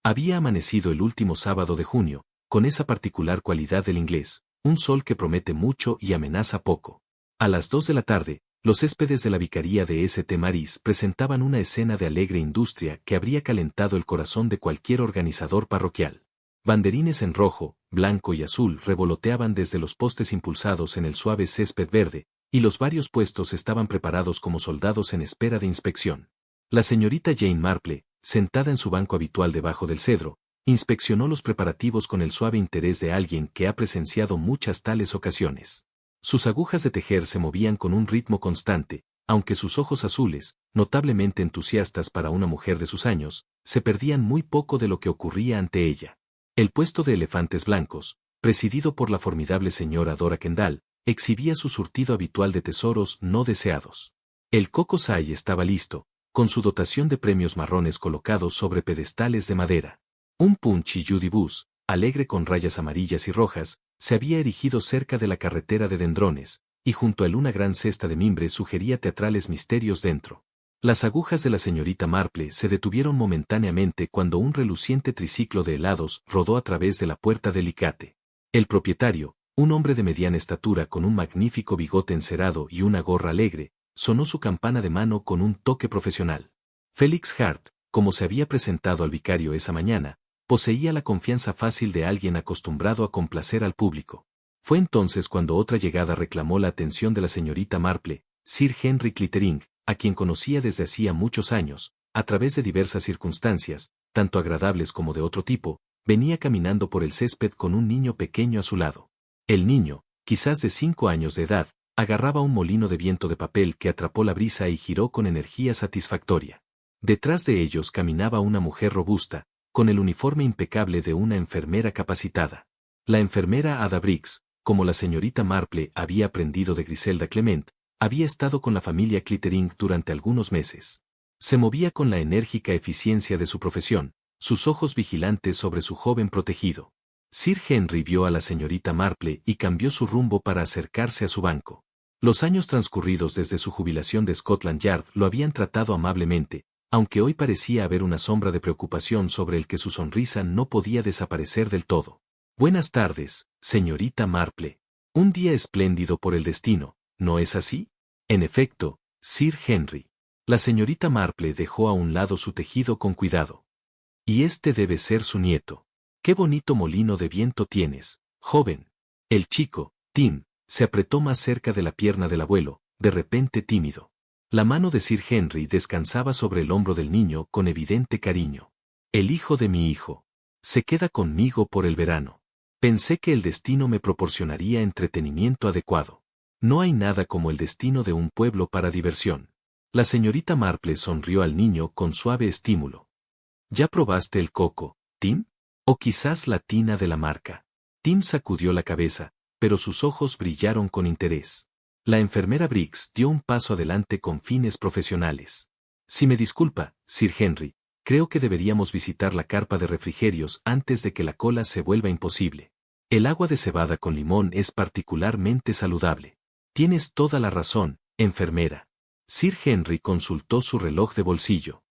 Había amanecido el último sábado de junio, con esa particular cualidad del inglés, un sol que promete mucho y amenaza poco. A las 2 de la tarde, los céspedes de la vicaría de St. Mary's presentaban una escena de alegre industria que habría calentado el corazón de cualquier organizador parroquial. Banderines en rojo, blanco y azul revoloteaban desde los postes impulsados en el suave césped verde, y los varios puestos estaban preparados como soldados en espera de inspección. La señorita Jane Marple, sentada en su banco habitual debajo del cedro, inspeccionó los preparativos con el suave interés de alguien que ha presenciado muchas tales ocasiones. Sus agujas de tejer se movían con un ritmo constante, aunque sus ojos azules, notablemente entusiastas para una mujer de sus años, se perdían muy poco de lo que ocurría ante ella. El puesto de elefantes blancos, presidido por la formidable señora Dora Kendall, exhibía su surtido habitual de tesoros no deseados. El Coco Sai estaba listo, con su dotación de premios marrones colocados sobre pedestales de madera. Un Punchy Judy Bus, alegre con rayas amarillas y rojas, se había erigido cerca de la carretera de Dendrones, y junto a él una gran cesta de mimbre sugería teatrales misterios dentro. Las agujas de la señorita Marple se detuvieron momentáneamente cuando un reluciente triciclo de helados rodó a través de la puerta del Icate. El propietario, un hombre de mediana estatura con un magnífico bigote encerado y una gorra alegre, sonó su campana de mano con un toque profesional. Félix Hart, como se había presentado al vicario esa mañana, poseía la confianza fácil de alguien acostumbrado a complacer al público. Fue entonces cuando otra llegada reclamó la atención de la señorita Marple, Sir Henry Clittering, a quien conocía desde hacía muchos años, a través de diversas circunstancias, tanto agradables como de otro tipo, venía caminando por el césped con un niño pequeño a su lado. El niño, quizás de 5 años de edad, agarraba un molino de viento de papel que atrapó la brisa y giró con energía satisfactoria. Detrás de ellos caminaba una mujer robusta, con el uniforme impecable de una enfermera capacitada. La enfermera Ada Briggs, como la señorita Marple había aprendido de Griselda Clement, había estado con la familia Clittering durante algunos meses. Se movía con la enérgica eficiencia de su profesión, sus ojos vigilantes sobre su joven protegido. Sir Henry vio a la señorita Marple y cambió su rumbo para acercarse a su banco. Los años transcurridos desde su jubilación de Scotland Yard lo habían tratado amablemente, aunque hoy parecía haber una sombra de preocupación sobre el que su sonrisa no podía desaparecer del todo. Buenas tardes, señorita Marple. Un día espléndido por el destino, ¿no es así? En efecto, Sir Henry. La señorita Marple dejó a un lado su tejido con cuidado. Y este debe ser su nieto. ¡Qué bonito molino de viento tienes, joven! El chico, Tim, se apretó más cerca de la pierna del abuelo, de repente tímido. La mano de Sir Henry descansaba sobre el hombro del niño con evidente cariño. El hijo de mi hijo. Se queda conmigo por el verano. Pensé que el destino me proporcionaría entretenimiento adecuado. No hay nada como el destino de un pueblo para diversión. La señorita Marple sonrió al niño con suave estímulo. ¿Ya probaste el coco, Tim? ¿O quizás la tina de la marca? Tim sacudió la cabeza, pero sus ojos brillaron con interés. La enfermera Briggs dio un paso adelante con fines profesionales. Si me disculpa, Sir Henry, creo que deberíamos visitar la carpa de refrigerios antes de que la cola se vuelva imposible. El agua de cebada con limón es particularmente saludable. Tienes toda la razón, enfermera. Sir Henry consultó su reloj de bolsillo.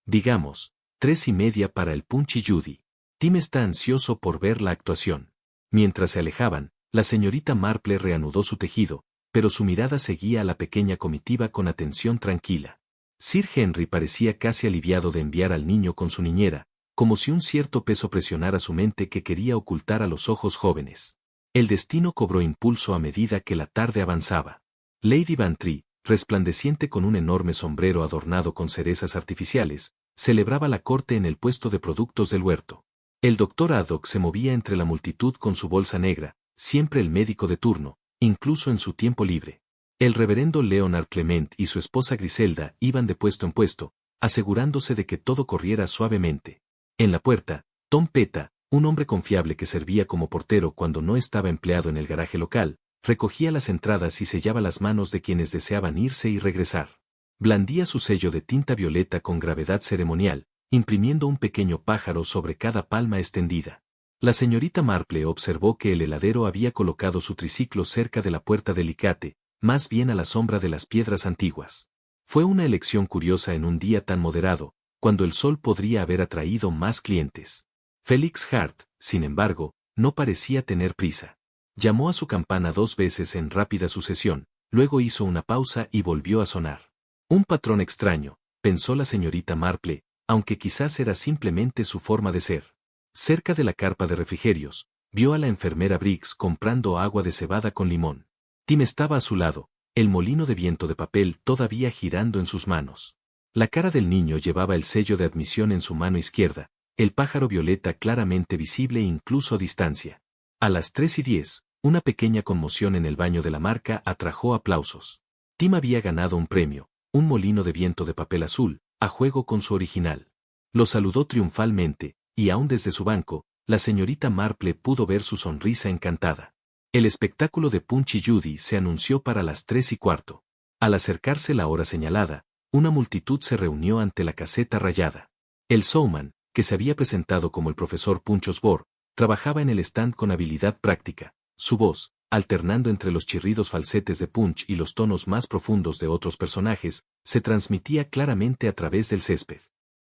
Digamos, 3:30 para el Punchy Judy. Tim está ansioso por ver la actuación. Mientras se alejaban, la señorita Marple reanudó su tejido, pero su mirada seguía a la pequeña comitiva con atención tranquila. Sir Henry parecía casi aliviado de enviar al niño con su niñera, como si un cierto peso presionara su mente que quería ocultar a los ojos jóvenes. El destino cobró impulso a medida que la tarde avanzaba. Lady Bantry, resplandeciente con un enorme sombrero adornado con cerezas artificiales, celebraba la corte en el puesto de productos del huerto. El doctor Haddock se movía entre la multitud con su bolsa negra, siempre el médico de turno, incluso en su tiempo libre. El reverendo Leonard Clement y su esposa Griselda iban de puesto en puesto, asegurándose de que todo corriera suavemente. En la puerta, Tom Peta, un hombre confiable que servía como portero cuando no estaba empleado en el garaje local, recogía las entradas y sellaba las manos de quienes deseaban irse y regresar. Blandía su sello de tinta violeta con gravedad ceremonial, imprimiendo un pequeño pájaro sobre cada palma extendida. La señorita Marple observó que el heladero había colocado su triciclo cerca de la puerta del Icate, más bien a la sombra de las piedras antiguas. Fue una elección curiosa en un día tan moderado, cuando el sol podría haber atraído más clientes. Felix Hart, sin embargo, no parecía tener prisa. Llamó a su campana 2 veces en rápida sucesión, luego hizo una pausa y volvió a sonar. Un patrón extraño, pensó la señorita Marple, aunque quizás era simplemente su forma de ser. Cerca de la carpa de refrigerios, vio a la enfermera Briggs comprando agua de cebada con limón. Tim estaba a su lado, el molino de viento de papel todavía girando en sus manos. La cara del niño llevaba el sello de admisión en su mano izquierda, el pájaro violeta claramente visible incluso a distancia. A las 3:10, una pequeña conmoción en el baño de la marca atrajo aplausos. Tim había ganado un premio, un molino de viento de papel azul, a juego con su original. Lo saludó triunfalmente, y aún desde su banco, la señorita Marple pudo ver su sonrisa encantada. El espectáculo de Punch y Judy se anunció para las 3:15. Al acercarse la hora señalada, una multitud se reunió ante la caseta rayada. El showman, que se había presentado como el profesor Punch Osborne, trabajaba en el stand con habilidad práctica. Su voz, alternando entre los chirridos falsetes de Punch y los tonos más profundos de otros personajes, se transmitía claramente a través del césped.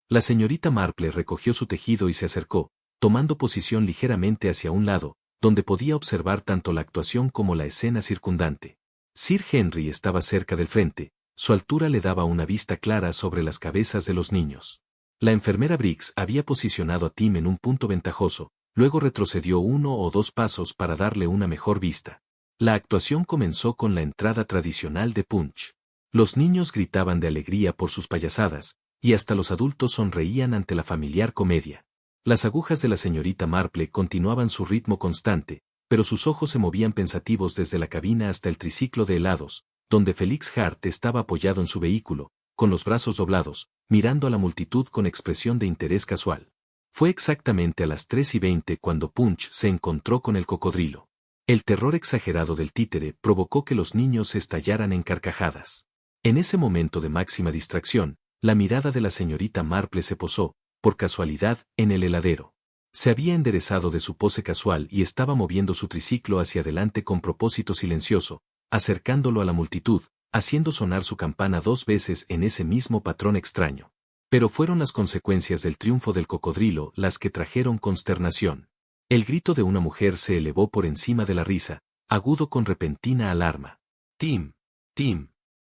La señorita Marple recogió su tejido y se acercó, tomando posición ligeramente hacia un lado, donde podía observar tanto la actuación como la escena circundante. Sir Henry estaba cerca del frente, su altura le daba una vista clara sobre las cabezas de los niños. La enfermera Briggs había posicionado a Tim en un punto ventajoso, luego retrocedió 1 o 2 pasos para darle una mejor vista. La actuación comenzó con la entrada tradicional de Punch. Los niños gritaban de alegría por sus payasadas, y hasta los adultos sonreían ante la familiar comedia. Las agujas de la señorita Marple continuaban su ritmo constante, pero sus ojos se movían pensativos desde la cabina hasta el triciclo de helados, donde Felix Hart estaba apoyado en su vehículo, con los brazos doblados, mirando a la multitud con expresión de interés casual. Fue exactamente a las 3:20 cuando Punch se encontró con el cocodrilo. El terror exagerado del títere provocó que los niños estallaran en carcajadas. En ese momento de máxima distracción, la mirada de la señorita Marple se posó, por casualidad, en el heladero. Se había enderezado de su pose casual y estaba moviendo su triciclo hacia adelante con propósito silencioso, acercándolo a la multitud, haciendo sonar su campana 2 veces en ese mismo patrón extraño. Pero fueron las consecuencias del triunfo del cocodrilo las que trajeron consternación. El grito de una mujer se elevó por encima de la risa, agudo con repentina alarma. Tim,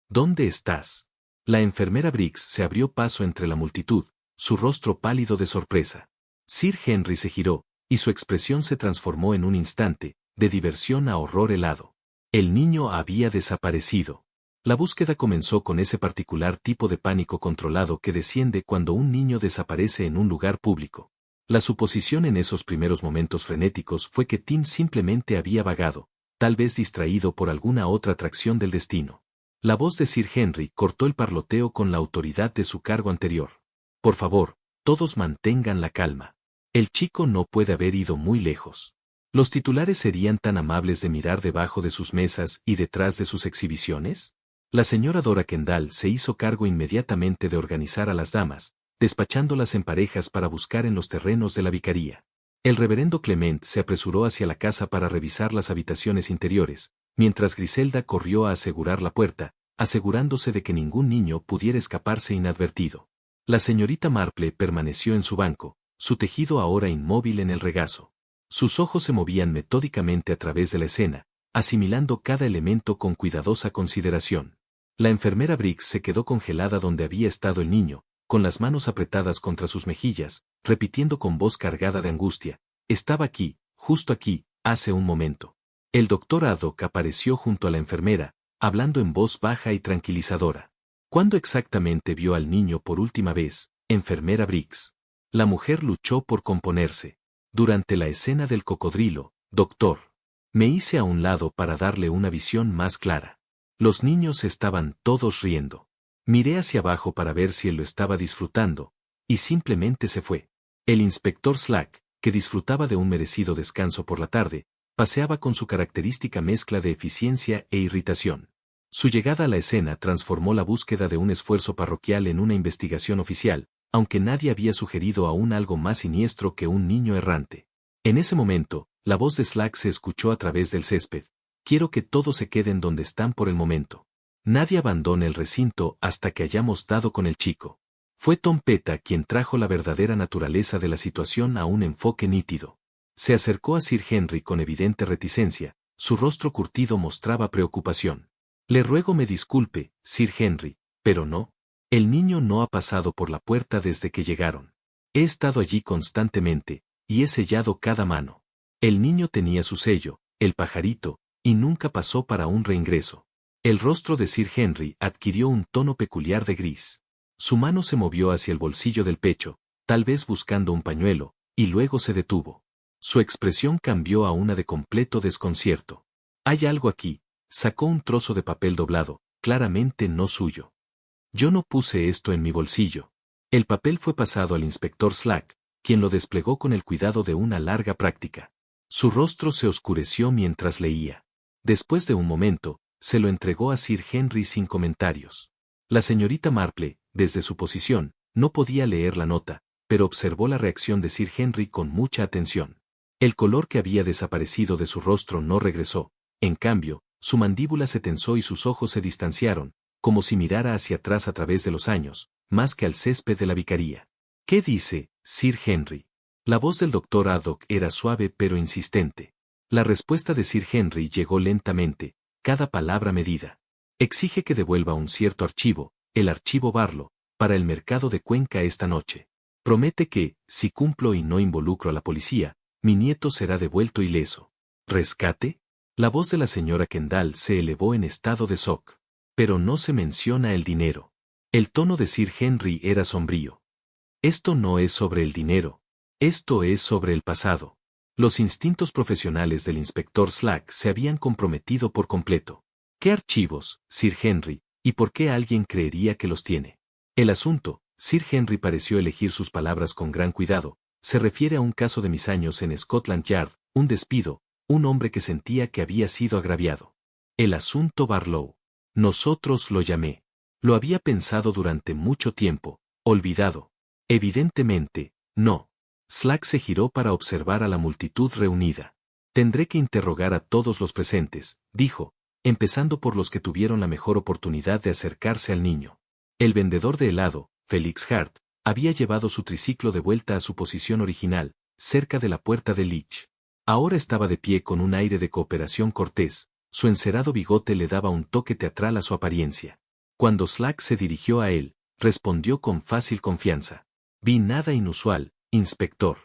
¿dónde estás? La enfermera Briggs se abrió paso entre la multitud, su rostro pálido de sorpresa. Sir Henry se giró, y su expresión se transformó en un instante, de diversión a horror helado. El niño había desaparecido. La búsqueda comenzó con ese particular tipo de pánico controlado que desciende cuando un niño desaparece en un lugar público. La suposición en esos primeros momentos frenéticos fue que Tim simplemente había vagado, tal vez distraído por alguna otra atracción del destino. La voz de Sir Henry cortó el parloteo con la autoridad de su cargo anterior. Por favor, todos mantengan la calma. El chico no puede haber ido muy lejos. ¿Los titulares serían tan amables de mirar debajo de sus mesas y detrás de sus exhibiciones? La señora Dora Kendall se hizo cargo inmediatamente de organizar a las damas, despachándolas en parejas para buscar en los terrenos de la vicaría. El reverendo Clement se apresuró hacia la casa para revisar las habitaciones interiores, mientras Griselda corrió a asegurar la puerta, asegurándose de que ningún niño pudiera escaparse inadvertido. La señorita Marple permaneció en su banco, su tejido ahora inmóvil en el regazo. Sus ojos se movían metódicamente a través de la escena, asimilando cada elemento con cuidadosa consideración. La enfermera Briggs se quedó congelada donde había estado el niño, con las manos apretadas contra sus mejillas, repitiendo con voz cargada de angustia: estaba aquí, justo aquí, hace un momento. El doctor Haddock apareció junto a la enfermera, hablando en voz baja y tranquilizadora. ¿Cuándo exactamente vio al niño por última vez, enfermera Briggs? La mujer luchó por componerse. Durante la escena del cocodrilo, doctor. Me hice a un lado para darle una visión más clara. Los niños estaban todos riendo. Miré hacia abajo para ver si él lo estaba disfrutando, y simplemente se fue. El inspector Slack, que disfrutaba de un merecido descanso por la tarde, paseaba con su característica mezcla de eficiencia e irritación. Su llegada a la escena transformó la búsqueda de un esfuerzo parroquial en una investigación oficial, aunque nadie había sugerido aún algo más siniestro que un niño errante. En ese momento, la voz de Slack se escuchó a través del césped: quiero que todos se queden donde están por el momento. Nadie abandone el recinto hasta que hayamos dado con el chico. Fue Tom Peta quien trajo la verdadera naturaleza de la situación a un enfoque nítido. Se acercó a Sir Henry con evidente reticencia, su rostro curtido mostraba preocupación. Le ruego me disculpe, Sir Henry, pero no. El niño no ha pasado por la puerta desde que llegaron. He estado allí constantemente, y he sellado cada mano. El niño tenía su sello, el pajarito, y nunca pasó para un reingreso. El rostro de Sir Henry adquirió un tono peculiar de gris. Su mano se movió hacia el bolsillo del pecho, tal vez buscando un pañuelo, y luego se detuvo. Su expresión cambió a una de completo desconcierto. Hay algo aquí. Sacó un trozo de papel doblado, claramente no suyo. Yo no puse esto en mi bolsillo. El papel fue pasado al inspector Slack, quien lo desplegó con el cuidado de una larga práctica. Su rostro se oscureció mientras leía. Después de un momento, se lo entregó a Sir Henry sin comentarios. La señorita Marple, desde su posición, no podía leer la nota, pero observó la reacción de Sir Henry con mucha atención. El color que había desaparecido de su rostro no regresó, en cambio, su mandíbula se tensó y sus ojos se distanciaron, como si mirara hacia atrás a través de los años, más que al césped de la vicaría. ¿Qué dice, Sir Henry? La voz del doctor Haddock era suave pero insistente. La respuesta de Sir Henry llegó lentamente, cada palabra medida. Exige que devuelva un cierto archivo, el archivo Barlow, para el mercado de Cuenca esta noche. Promete que, si cumplo y no involucro a la policía, mi nieto será devuelto ileso. ¿Rescate? La voz de la señora Kendall se elevó en estado de shock. Pero no se menciona el dinero. El tono de Sir Henry era sombrío. Esto no es sobre el dinero. Esto es sobre el pasado. Los instintos profesionales del inspector Slack se habían comprometido por completo. ¿Qué archivos, Sir Henry, y por qué alguien creería que los tiene? El asunto, Sir Henry pareció elegir sus palabras con gran cuidado, se refiere a un caso de mis años en Scotland Yard, un despido, un hombre que sentía que había sido agraviado. El asunto Barlow. Nosotros lo llamé. Lo había pensado durante mucho tiempo, olvidado. Evidentemente, no. Slack se giró para observar a la multitud reunida. Tendré que interrogar a todos los presentes, dijo, empezando por los que tuvieron la mejor oportunidad de acercarse al niño. El vendedor de helado, Felix Hart, había llevado su triciclo de vuelta a su posición original, cerca de la puerta de Leach. Ahora estaba de pie con un aire de cooperación cortés, su encerado bigote le daba un toque teatral a su apariencia. Cuando Slack se dirigió a él, respondió con fácil confianza. Vi nada inusual, inspector.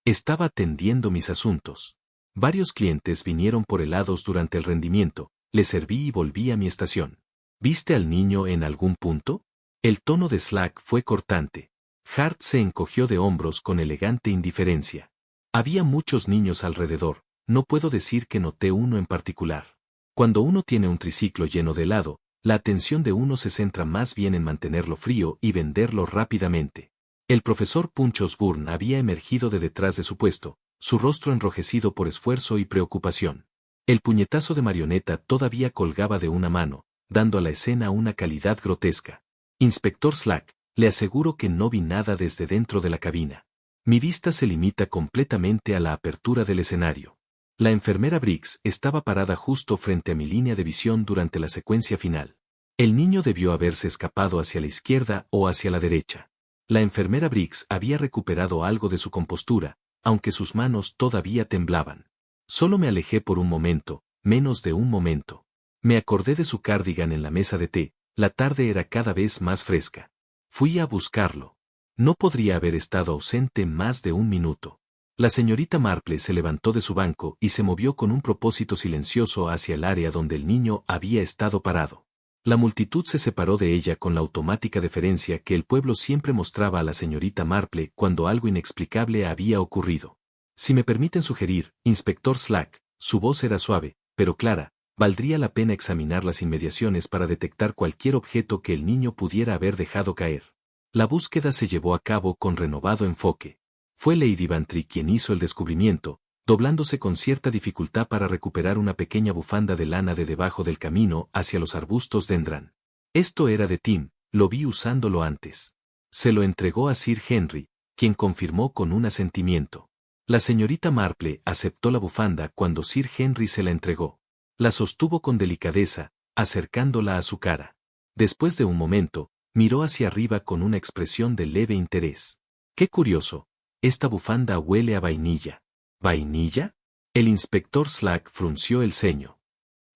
Estaba atendiendo mis asuntos. Varios clientes vinieron por helados durante el rendimiento, le serví y volví a mi estación. ¿Viste al niño en algún punto? El tono de Slack fue cortante. Hart se encogió de hombros con elegante indiferencia. Había muchos niños alrededor, no puedo decir que noté uno en particular. Cuando uno tiene un triciclo lleno de helado, la atención de uno se centra más bien en mantenerlo frío y venderlo rápidamente. El profesor Punch Osborne había emergido de detrás de su puesto, su rostro enrojecido por esfuerzo y preocupación. El puñetazo de marioneta todavía colgaba de una mano, dando a la escena una calidad grotesca. Inspector Slack, le aseguro que no vi nada desde dentro de la cabina. Mi vista se limita completamente a la apertura del escenario. La enfermera Briggs estaba parada justo frente a mi línea de visión durante la secuencia final. El niño debió haberse escapado hacia la izquierda o hacia la derecha. La enfermera Briggs había recuperado algo de su compostura, aunque sus manos todavía temblaban. Solo me alejé por un momento, menos de un momento. Me acordé de su cardigan en la mesa de té, la tarde era cada vez más fresca. Fui a buscarlo. No podría haber estado ausente más de un minuto. La señorita Marple se levantó de su banco y se movió con un propósito silencioso hacia el área donde el niño había estado parado. La multitud se separó de ella con la automática deferencia que el pueblo siempre mostraba a la señorita Marple cuando algo inexplicable había ocurrido. Si me permiten sugerir, inspector Slack, su voz era suave, pero clara, valdría la pena examinar las inmediaciones para detectar cualquier objeto que el niño pudiera haber dejado caer. La búsqueda se llevó a cabo con renovado enfoque. Fue Lady Bantry quien hizo el descubrimiento, doblándose con cierta dificultad para recuperar una pequeña bufanda de lana de debajo del camino hacia los arbustos dendran. Esto era de Tim, lo vi usándolo antes. Se lo entregó a Sir Henry, quien confirmó con un asentimiento. La señorita Marple aceptó la bufanda cuando Sir Henry se la entregó. La sostuvo con delicadeza, acercándola a su cara. Después de un momento, Miró hacia arriba con una expresión de leve interés. ¡Qué curioso! Esta bufanda huele a vainilla. ¿Vainilla? El inspector Slack frunció el ceño.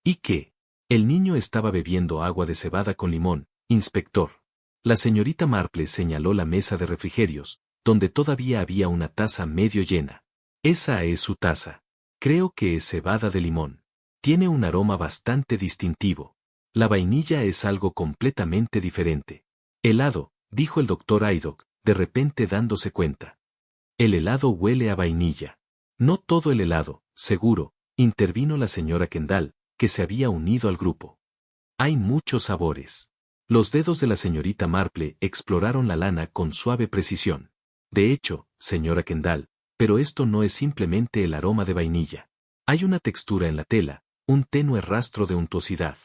¿Y qué? El niño estaba bebiendo agua de cebada con limón, inspector. La señorita Marple señaló la mesa de refrigerios, donde todavía había una taza medio llena. Esa es su taza. Creo que es cebada de limón. Tiene un aroma bastante distintivo. La vainilla es algo completamente diferente. Helado, dijo el doctor Aydock, de repente dándose cuenta. El helado huele a vainilla. No todo el helado, seguro, intervino la señora Kendall, que se había unido al grupo. Hay muchos sabores. Los dedos de la señorita Marple exploraron la lana con suave precisión. De hecho, señora Kendall, pero esto no es simplemente el aroma de vainilla. Hay una textura en la tela, un tenue rastro de untuosidad.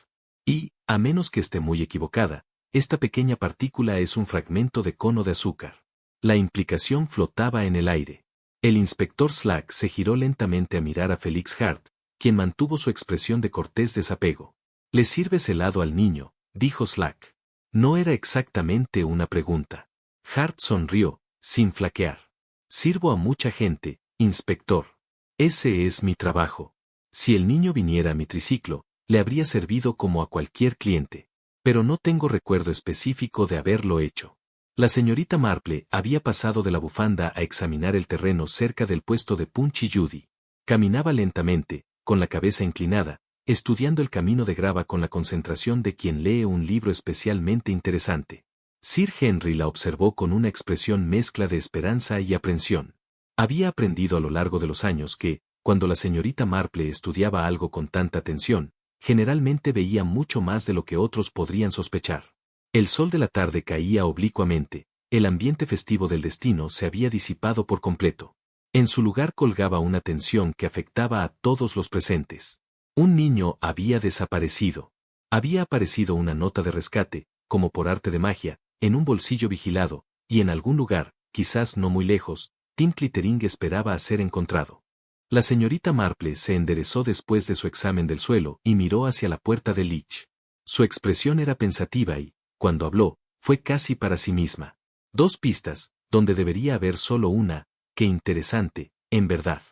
Y, a menos que esté muy equivocada, esta pequeña partícula es un fragmento de cono de azúcar. La implicación flotaba en el aire. El inspector Slack se giró lentamente a mirar a Felix Hart, quien mantuvo su expresión de cortés desapego. ¿Le sirves helado al niño?, dijo Slack. No era exactamente una pregunta. Hart sonrió, sin flaquear. Sirvo a mucha gente, inspector. Ese es mi trabajo. Si el niño viniera a mi triciclo, le habría servido como a cualquier cliente. Pero no tengo recuerdo específico de haberlo hecho. La señorita Marple había pasado de la bufanda a examinar el terreno cerca del puesto de Punch y Judy. Caminaba lentamente, con la cabeza inclinada, estudiando el camino de grava con la concentración de quien lee un libro especialmente interesante. Sir Henry la observó con una expresión mezcla de esperanza y aprensión. Había aprendido a lo largo de los años que, cuando la señorita Marple estudiaba algo con tanta atención, generalmente veía mucho más de lo que otros podrían sospechar. El sol de la tarde caía oblicuamente, el ambiente festivo del destino se había disipado por completo. En su lugar colgaba una tensión que afectaba a todos los presentes. Un niño había desaparecido. Había aparecido una nota de rescate, como por arte de magia, en un bolsillo vigilado, y en algún lugar, quizás no muy lejos, Tim Clittering esperaba a ser encontrado. La señorita Marple se enderezó después de su examen del suelo y miró hacia la puerta del Lich. Su expresión era pensativa y, cuando habló, fue casi para sí misma. 2 pistas, donde debería haber solo una. Qué interesante, en verdad.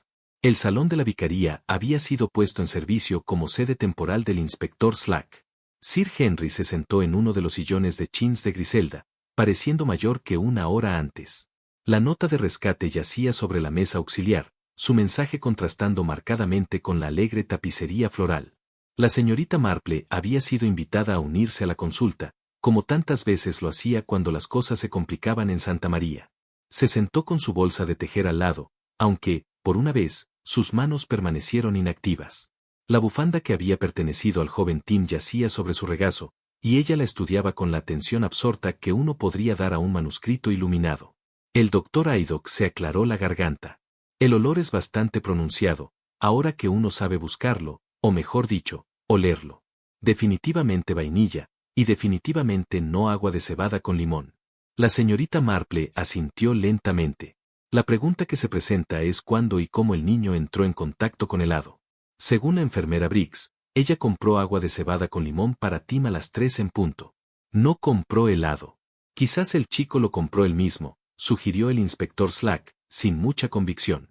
El salón de la vicaría había sido puesto en servicio como sede temporal del inspector Slack. Sir Henry se sentó en uno de los sillones de chins de Griselda, pareciendo mayor que una hora antes. La nota de rescate yacía sobre la mesa auxiliar, su mensaje contrastando marcadamente con la alegre tapicería floral. La señorita Marple había sido invitada a unirse a la consulta, como tantas veces lo hacía cuando las cosas se complicaban en Santa María. Se sentó con su bolsa de tejer al lado, aunque, por una vez, sus manos permanecieron inactivas. La bufanda que había pertenecido al joven Tim yacía sobre su regazo, y ella la estudiaba con la atención absorta que uno podría dar a un manuscrito iluminado. El doctor Aydock se aclaró la garganta. El olor es bastante pronunciado, ahora que uno sabe buscarlo, o mejor dicho, olerlo. Definitivamente vainilla, y definitivamente no agua de cebada con limón. La señorita Marple asintió lentamente. La pregunta que se presenta es cuándo y cómo el niño entró en contacto con helado. Según la enfermera Briggs, ella compró agua de cebada con limón para Tim a las 3 en punto. No compró helado. Quizás el chico lo compró él mismo, sugirió el inspector Slack, sin mucha convicción.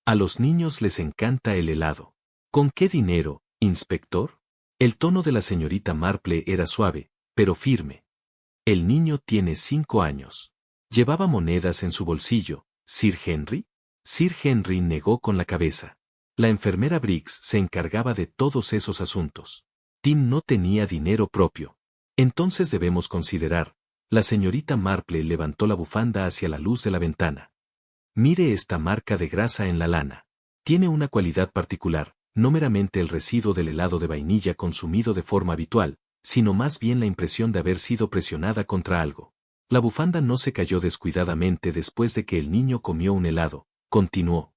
A los niños les encanta el helado. ¿Con qué dinero, inspector? El tono de la señorita Marple era suave, pero firme. El niño tiene 5 años. ¿Llevaba monedas en su bolsillo, Sir Henry? Sir Henry negó con la cabeza. La enfermera Briggs se encargaba de todos esos asuntos. Tim no tenía dinero propio. Entonces debemos considerar. La señorita Marple levantó la bufanda hacia la luz de la ventana. Mire esta marca de grasa en la lana. Tiene una cualidad particular, no meramente el residuo del helado de vainilla consumido de forma habitual, sino más bien la impresión de haber sido presionada contra algo. La bufanda no se cayó descuidadamente después de que el niño comió un helado, continuó.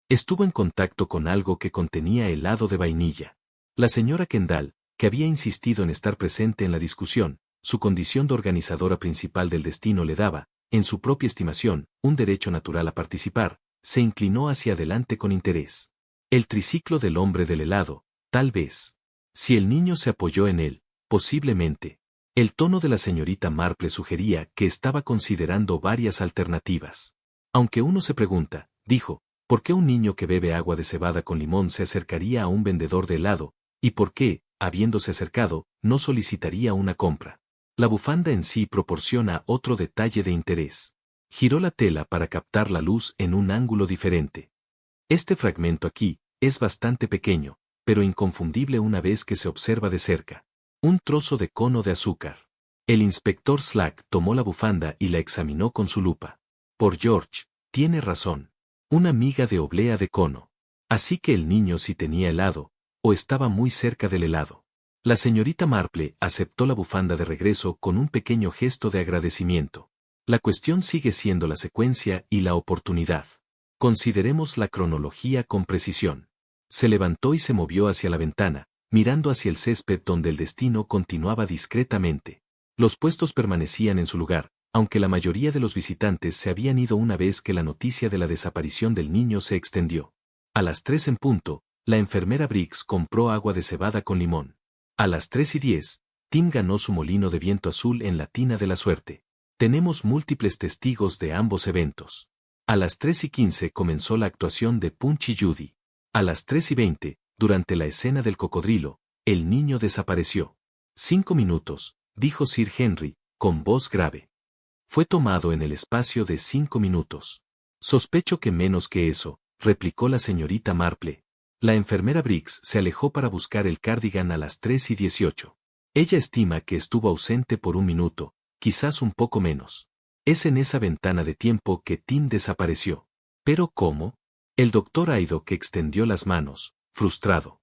Estuvo en contacto con algo que contenía helado de vainilla. La señora Kendall, que había insistido en estar presente en la discusión, su condición de organizadora principal del destino le daba, en su propia estimación, un derecho natural a participar, se inclinó hacia adelante con interés. El triciclo del hombre del helado, tal vez. Si el niño se apoyó en él, posiblemente. El tono de la señorita Marple sugería que estaba considerando varias alternativas. Aunque uno se pregunta, dijo, ¿por qué un niño que bebe agua de cebada con limón se acercaría a un vendedor de helado? ¿Y por qué, habiéndose acercado, no solicitaría una compra? La bufanda en sí proporciona otro detalle de interés. Giró la tela para captar la luz en un ángulo diferente. Este fragmento aquí es bastante pequeño, pero inconfundible una vez que se observa de cerca. Un trozo de cono de azúcar. El inspector Slack tomó la bufanda y la examinó con su lupa. Por George, tiene razón. Una miga de oblea de cono. Así que el niño sí tenía helado, o estaba muy cerca del helado. La señorita Marple aceptó la bufanda de regreso con un pequeño gesto de agradecimiento. La cuestión sigue siendo la secuencia y la oportunidad. Consideremos la cronología con precisión. Se levantó y se movió hacia la ventana, mirando hacia el césped donde el destino continuaba discretamente. Los puestos permanecían en su lugar, aunque la mayoría de los visitantes se habían ido una vez que la noticia de la desaparición del niño se extendió. A las 3 en punto, la enfermera Briggs compró agua de cebada con limón. A las 3:10, Tim ganó su molino de viento azul en la tina de la suerte. Tenemos múltiples testigos de ambos eventos. A las 3:15 comenzó la actuación de Punch y Judy. A las 3:20, durante la escena del cocodrilo, el niño desapareció. 5 minutos, dijo Sir Henry, con voz grave. Fue tomado en el espacio de 5 minutos. Sospecho que menos que eso, replicó la señorita Marple. La enfermera Briggs se alejó para buscar el cardigan a las 3:18. Ella estima que estuvo ausente por 1 minuto, quizás un poco menos. Es en esa ventana de tiempo que Tim desapareció. ¿Pero cómo? El doctor Aydock extendió las manos, frustrado.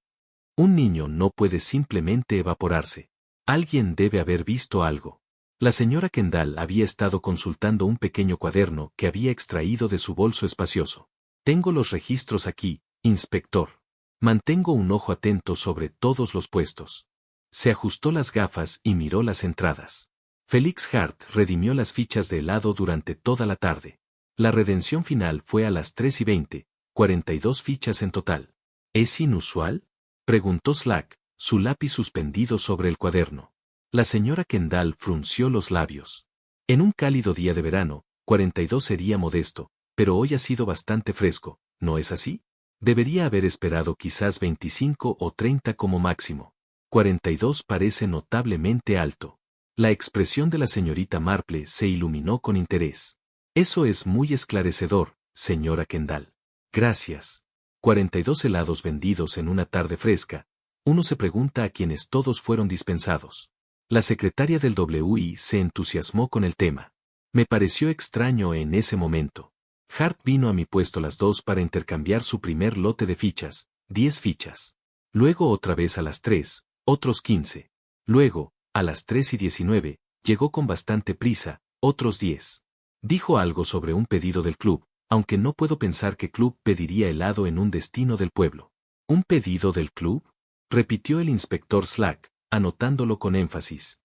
Un niño no puede simplemente evaporarse. Alguien debe haber visto algo. La señora Kendall había estado consultando un pequeño cuaderno que había extraído de su bolso espacioso. Tengo los registros aquí, inspector. Mantengo un ojo atento sobre todos los puestos. Se ajustó las gafas y miró las entradas. Felix Hart redimió las fichas de helado durante toda la tarde. La redención final fue a las 3:20, 42 fichas en total. ¿Es inusual?, preguntó Slack, su lápiz suspendido sobre el cuaderno. La señora Kendall frunció los labios. En un cálido día de verano, 42 sería modesto, pero hoy ha sido bastante fresco, ¿no es así? Debería haber esperado quizás 25 o 30 como máximo. 42 parece notablemente alto. La expresión de la señorita Marple se iluminó con interés. Eso es muy esclarecedor, señora Kendall. Gracias. 42 helados vendidos en una tarde fresca. Uno se pregunta a quienes todos fueron dispensados. La secretaria del WI se entusiasmó con el tema. Me pareció extraño en ese momento. Hart vino a mi puesto a las 2 para intercambiar su primer lote de fichas, 10 fichas. Luego otra vez a las 3, otros 15. Luego, a las 3:19, llegó con bastante prisa, otros 10. Dijo algo sobre un pedido del club, aunque no puedo pensar qué club pediría helado en un destino del pueblo. ¿Un pedido del club?, repitió el inspector Slack, anotándolo con énfasis.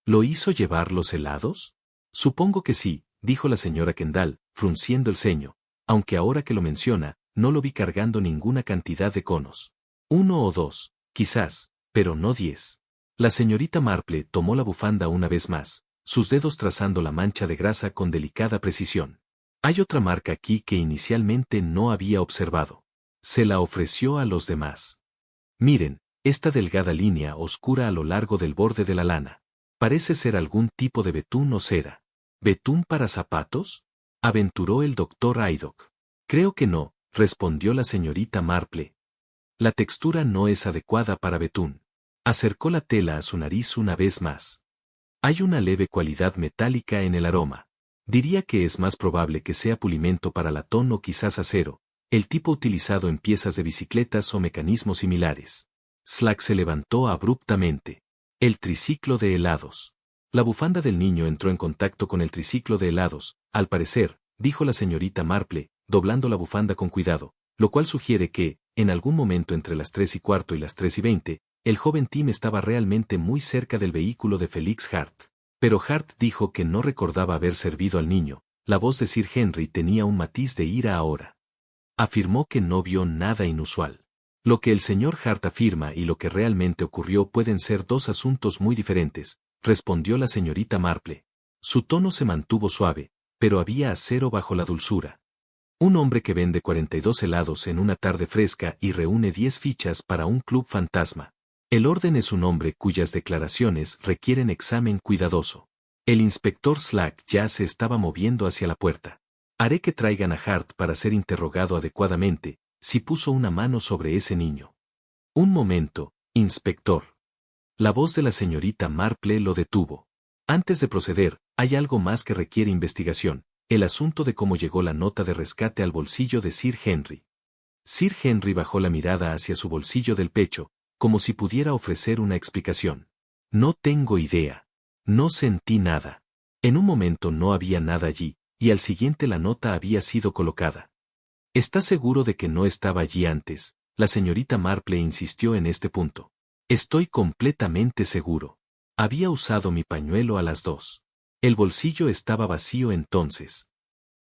¿Lo hizo llevar los helados? Supongo que sí, dijo la señora Kendall, frunciendo el ceño, aunque ahora que lo menciona, no lo vi cargando ninguna cantidad de conos. 1 o 2, quizás, pero no 10. La señorita Marple tomó la bufanda una vez más, sus dedos trazando la mancha de grasa con delicada precisión. Hay otra marca aquí que inicialmente no había observado. Se la ofreció a los demás. Miren, esta delgada línea oscura a lo largo del borde de la lana. Parece ser algún tipo de betún o cera. ¿Betún para zapatos?, aventuró el doctor Aydock. Creo que no, respondió la señorita Marple. La textura no es adecuada para betún. Acercó la tela a su nariz una vez más. Hay una leve cualidad metálica en el aroma. Diría que es más probable que sea pulimento para latón o quizás acero, el tipo utilizado en piezas de bicicletas o mecanismos similares. Slack se levantó abruptamente. El triciclo de helados. La bufanda del niño entró en contacto con el triciclo de helados, al parecer, dijo la señorita Marple, doblando la bufanda con cuidado, lo cual sugiere que, en algún momento entre las 3:15 y las 3:20, el joven Tim estaba realmente muy cerca del vehículo de Felix Hart. Pero Hart dijo que no recordaba haber servido al niño. La voz de Sir Henry tenía un matiz de ira ahora. Afirmó que no vio nada inusual. Lo que el señor Hart afirma y lo que realmente ocurrió pueden ser dos asuntos muy diferentes, respondió la señorita Marple. Su tono se mantuvo suave, pero había acero bajo la dulzura. Un hombre que vende 42 helados en una tarde fresca y reúne 10 fichas para un club fantasma. El orden es un hombre cuyas declaraciones requieren examen cuidadoso. El inspector Slack ya se estaba moviendo hacia la puerta. Haré que traigan a Hart para ser interrogado adecuadamente, si puso una mano sobre ese niño. Un momento, inspector. La voz de la señorita Marple lo detuvo. Antes de proceder, hay algo más que requiere investigación, el asunto de cómo llegó la nota de rescate al bolsillo de Sir Henry. Sir Henry bajó la mirada hacia su bolsillo del pecho, como si pudiera ofrecer una explicación. No tengo idea. No sentí nada. En un momento no había nada allí, y al siguiente la nota había sido colocada. ¿Está seguro de que no estaba allí antes? La señorita Marple insistió en este punto. Estoy completamente seguro. Había usado mi pañuelo a las 2. El bolsillo estaba vacío entonces.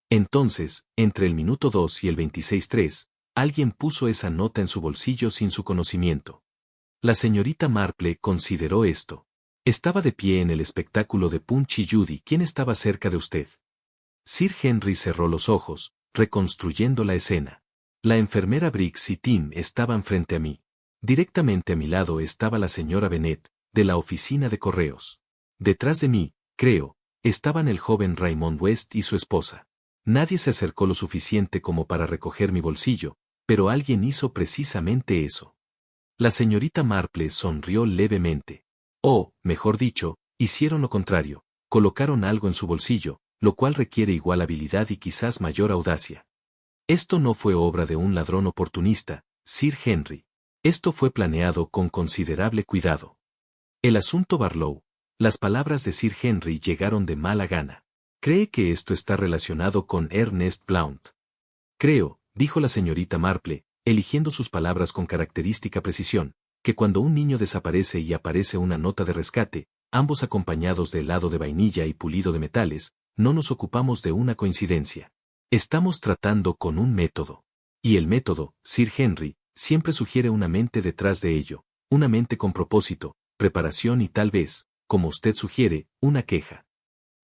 Entonces, entre el minuto 2 y el 26:03, alguien puso esa nota en su bolsillo sin su conocimiento. La señorita Marple consideró esto. Estaba de pie en el espectáculo de Punch y Judy. ¿Quién estaba cerca de usted? Sir Henry cerró los ojos, reconstruyendo la escena. La enfermera Briggs y Tim estaban frente a mí. Directamente a mi lado estaba la señora Bennet, de la oficina de correos. Detrás de mí, creo, estaban el joven Raymond West y su esposa. Nadie se acercó lo suficiente como para recoger mi bolsillo, pero alguien hizo precisamente eso. La señorita Marple sonrió levemente. O, mejor dicho, hicieron lo contrario, colocaron algo en su bolsillo, lo cual requiere igual habilidad y quizás mayor audacia. Esto no fue obra de un ladrón oportunista, Sir Henry. Esto fue planeado con considerable cuidado. El asunto Barlow. Las palabras de Sir Henry llegaron de mala gana. ¿Cree que esto está relacionado con Ernest Blount? Creo, dijo la señorita Marple, eligiendo sus palabras con característica precisión, que cuando un niño desaparece y aparece una nota de rescate, ambos acompañados de helado de vainilla y pulido de metales, no nos ocupamos de una coincidencia. Estamos tratando con un método. Y el método, Sir Henry, siempre sugiere una mente detrás de ello, una mente con propósito, preparación y tal vez, como usted sugiere, una queja.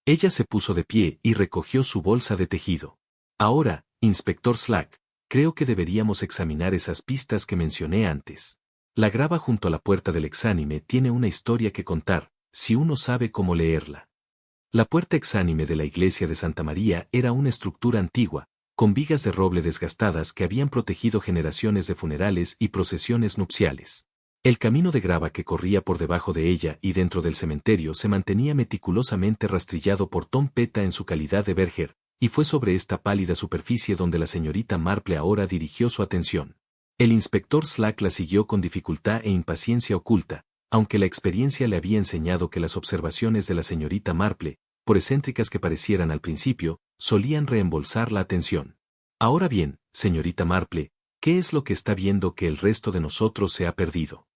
Ella se puso de pie y recogió su bolsa de tejido. Ahora, inspector Slack, creo que deberíamos examinar esas pistas que mencioné antes. La grava junto a la puerta del exánime tiene una historia que contar, si uno sabe cómo leerla. La puerta exánime de la iglesia de Santa María era una estructura antigua, con vigas de roble desgastadas que habían protegido generaciones de funerales y procesiones nupciales. El camino de grava que corría por debajo de ella y dentro del cementerio se mantenía meticulosamente rastrillado por Tom Peta en su calidad de verger, y fue sobre esta pálida superficie donde la señorita Marple ahora dirigió su atención. El inspector Slack la siguió con dificultad e impaciencia oculta, aunque la experiencia le había enseñado que las observaciones de la señorita Marple, por excéntricas que parecieran al principio, solían reembolsar la atención. Ahora bien, señorita Marple, ¿qué es lo que está viendo que el resto de nosotros se ha perdido?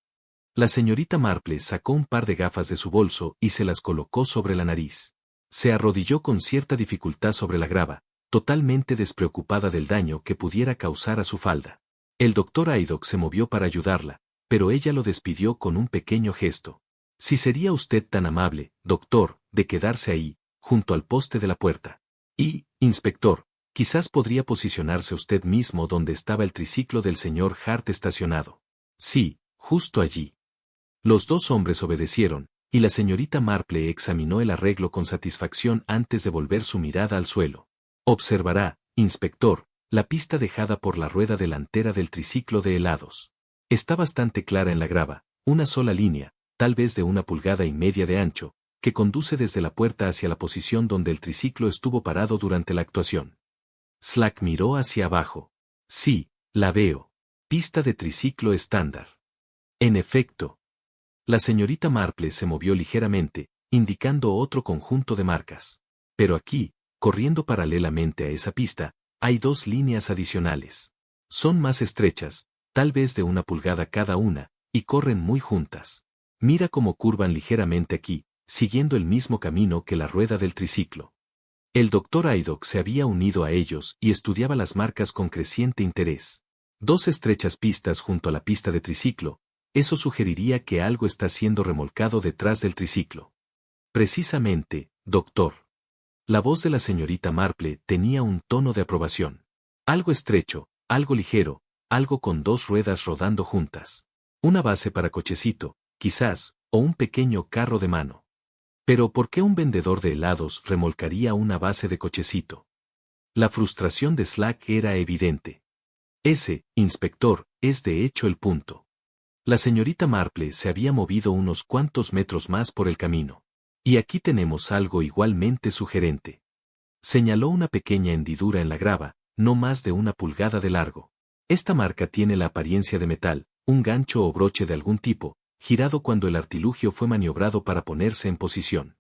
La señorita Marple sacó un par de gafas de su bolso y se las colocó sobre la nariz. Se arrodilló con cierta dificultad sobre la grava, totalmente despreocupada del daño que pudiera causar a su falda. El doctor Haydock se movió para ayudarla, pero ella lo despidió con un pequeño gesto. Si sería usted tan amable, doctor, de quedarse ahí, junto al poste de la puerta. Y, inspector, quizás podría posicionarse usted mismo donde estaba el triciclo del señor Hart estacionado. Sí, justo allí. Los dos hombres obedecieron, y la señorita Marple examinó el arreglo con satisfacción antes de volver su mirada al suelo. Observará, inspector, la pista dejada por la rueda delantera del triciclo de helados. Está bastante clara en la grava, una sola línea, tal vez de 1,5 pulgadas de ancho, que conduce desde la puerta hacia la posición donde el triciclo estuvo parado durante la actuación. Slack miró hacia abajo. Sí, la veo. Pista de triciclo estándar. En efecto. La señorita Marple se movió ligeramente, indicando otro conjunto de marcas. Pero aquí, corriendo paralelamente a esa pista, hay 2 líneas adicionales. Son más estrechas, tal vez de 1 pulgada cada una, y corren muy juntas. Mira cómo curvan ligeramente aquí, siguiendo el mismo camino que la rueda del triciclo. El doctor Haydock se había unido a ellos y estudiaba las marcas con creciente interés. 2 estrechas pistas junto a la pista de triciclo, eso sugeriría que algo está siendo remolcado detrás del triciclo. Precisamente, doctor. La voz de la señorita Marple tenía un tono de aprobación. Algo estrecho, algo ligero, algo con dos ruedas rodando juntas. Una base para cochecito, quizás, o un pequeño carro de mano. Pero ¿por qué un vendedor de helados remolcaría una base de cochecito? La frustración de Slack era evidente. Ese, inspector, es de hecho el punto. La señorita Marple se había movido unos cuantos metros más por el camino. Y aquí tenemos algo igualmente sugerente. Señaló una pequeña hendidura en la grava, no más de 1 pulgada de largo. Esta marca tiene la apariencia de metal, un gancho o broche de algún tipo, girado cuando el artilugio fue maniobrado para ponerse en posición.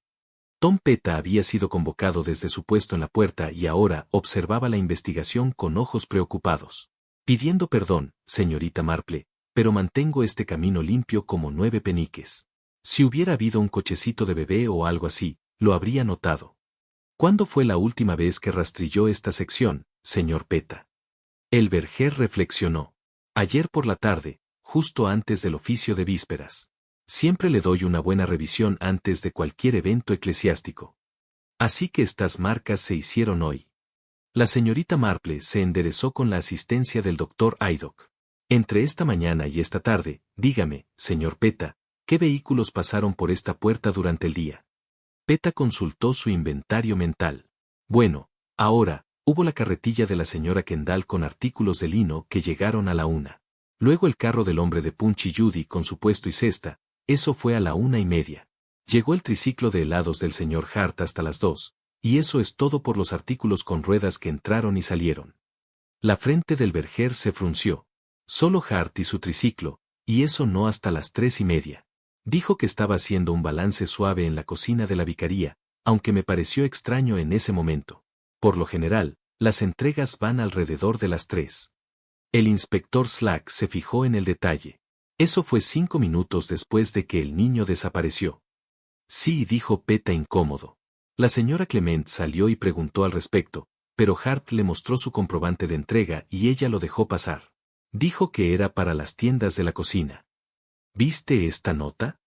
Tom Petty había sido convocado desde su puesto en la puerta y ahora observaba la investigación con ojos preocupados. Pidiendo perdón, señorita Marple, pero mantengo este camino limpio como 9 peniques. Si hubiera habido un cochecito de bebé o algo así, lo habría notado. ¿Cuándo fue la última vez que rastrilló esta sección, señor Petty? El Verger reflexionó. Ayer por la tarde, justo antes del oficio de vísperas. Siempre le doy una buena revisión antes de cualquier evento eclesiástico. Así que estas marcas se hicieron hoy. La señorita Marple se enderezó con la asistencia del doctor Haydock. Entre esta mañana y esta tarde, dígame, señor Petty, ¿qué vehículos pasaron por esta puerta durante el día? Petty consultó su inventario mental. Bueno, ahora, hubo la carretilla de la señora Kendall con artículos de lino que llegaron a la 1. Luego el carro del hombre de Punch y Judy con su puesto y cesta, eso fue a la 1:30. Llegó el triciclo de helados del señor Hart hasta las 2, y eso es todo por los artículos con ruedas que entraron y salieron. La frente del Verger se frunció. Solo Hart y su triciclo, y eso no hasta las 3:30. Dijo que estaba haciendo un balance suave en la cocina de la vicaría, aunque me pareció extraño en ese momento. Por lo general, las entregas van alrededor de las 3. El inspector Slack se fijó en el detalle. Eso fue 5 minutos después de que el niño desapareció. Sí, dijo Petty incómodo. La señora Clement salió y preguntó al respecto, pero Hart le mostró su comprobante de entrega y ella lo dejó pasar. Dijo que era para las tiendas de la cocina. ¿Viste esta nota?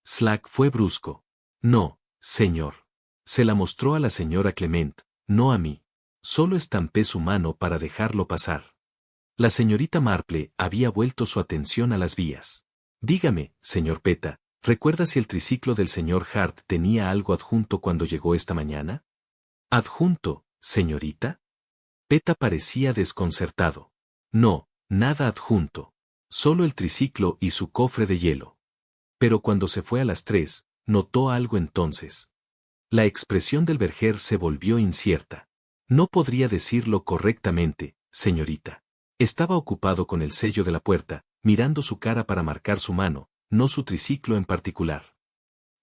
Slack fue brusco. No, señor. Se la mostró a la señora Clement, no a mí. Solo estampé su mano para dejarlo pasar. La señorita Marple había vuelto su atención a las vías. Dígame, señor Petty, ¿recuerda si el triciclo del señor Hart tenía algo adjunto cuando llegó esta mañana? ¿Adjunto, señorita? Petty parecía desconcertado. No, nada adjunto. Solo el triciclo y su cofre de hielo. Pero cuando se fue a las 3, notó algo entonces. La expresión del Verger se volvió incierta. No podría decirlo correctamente, señorita. Estaba ocupado con el sello de la puerta, mirando su cara para marcar su mano, no su triciclo en particular.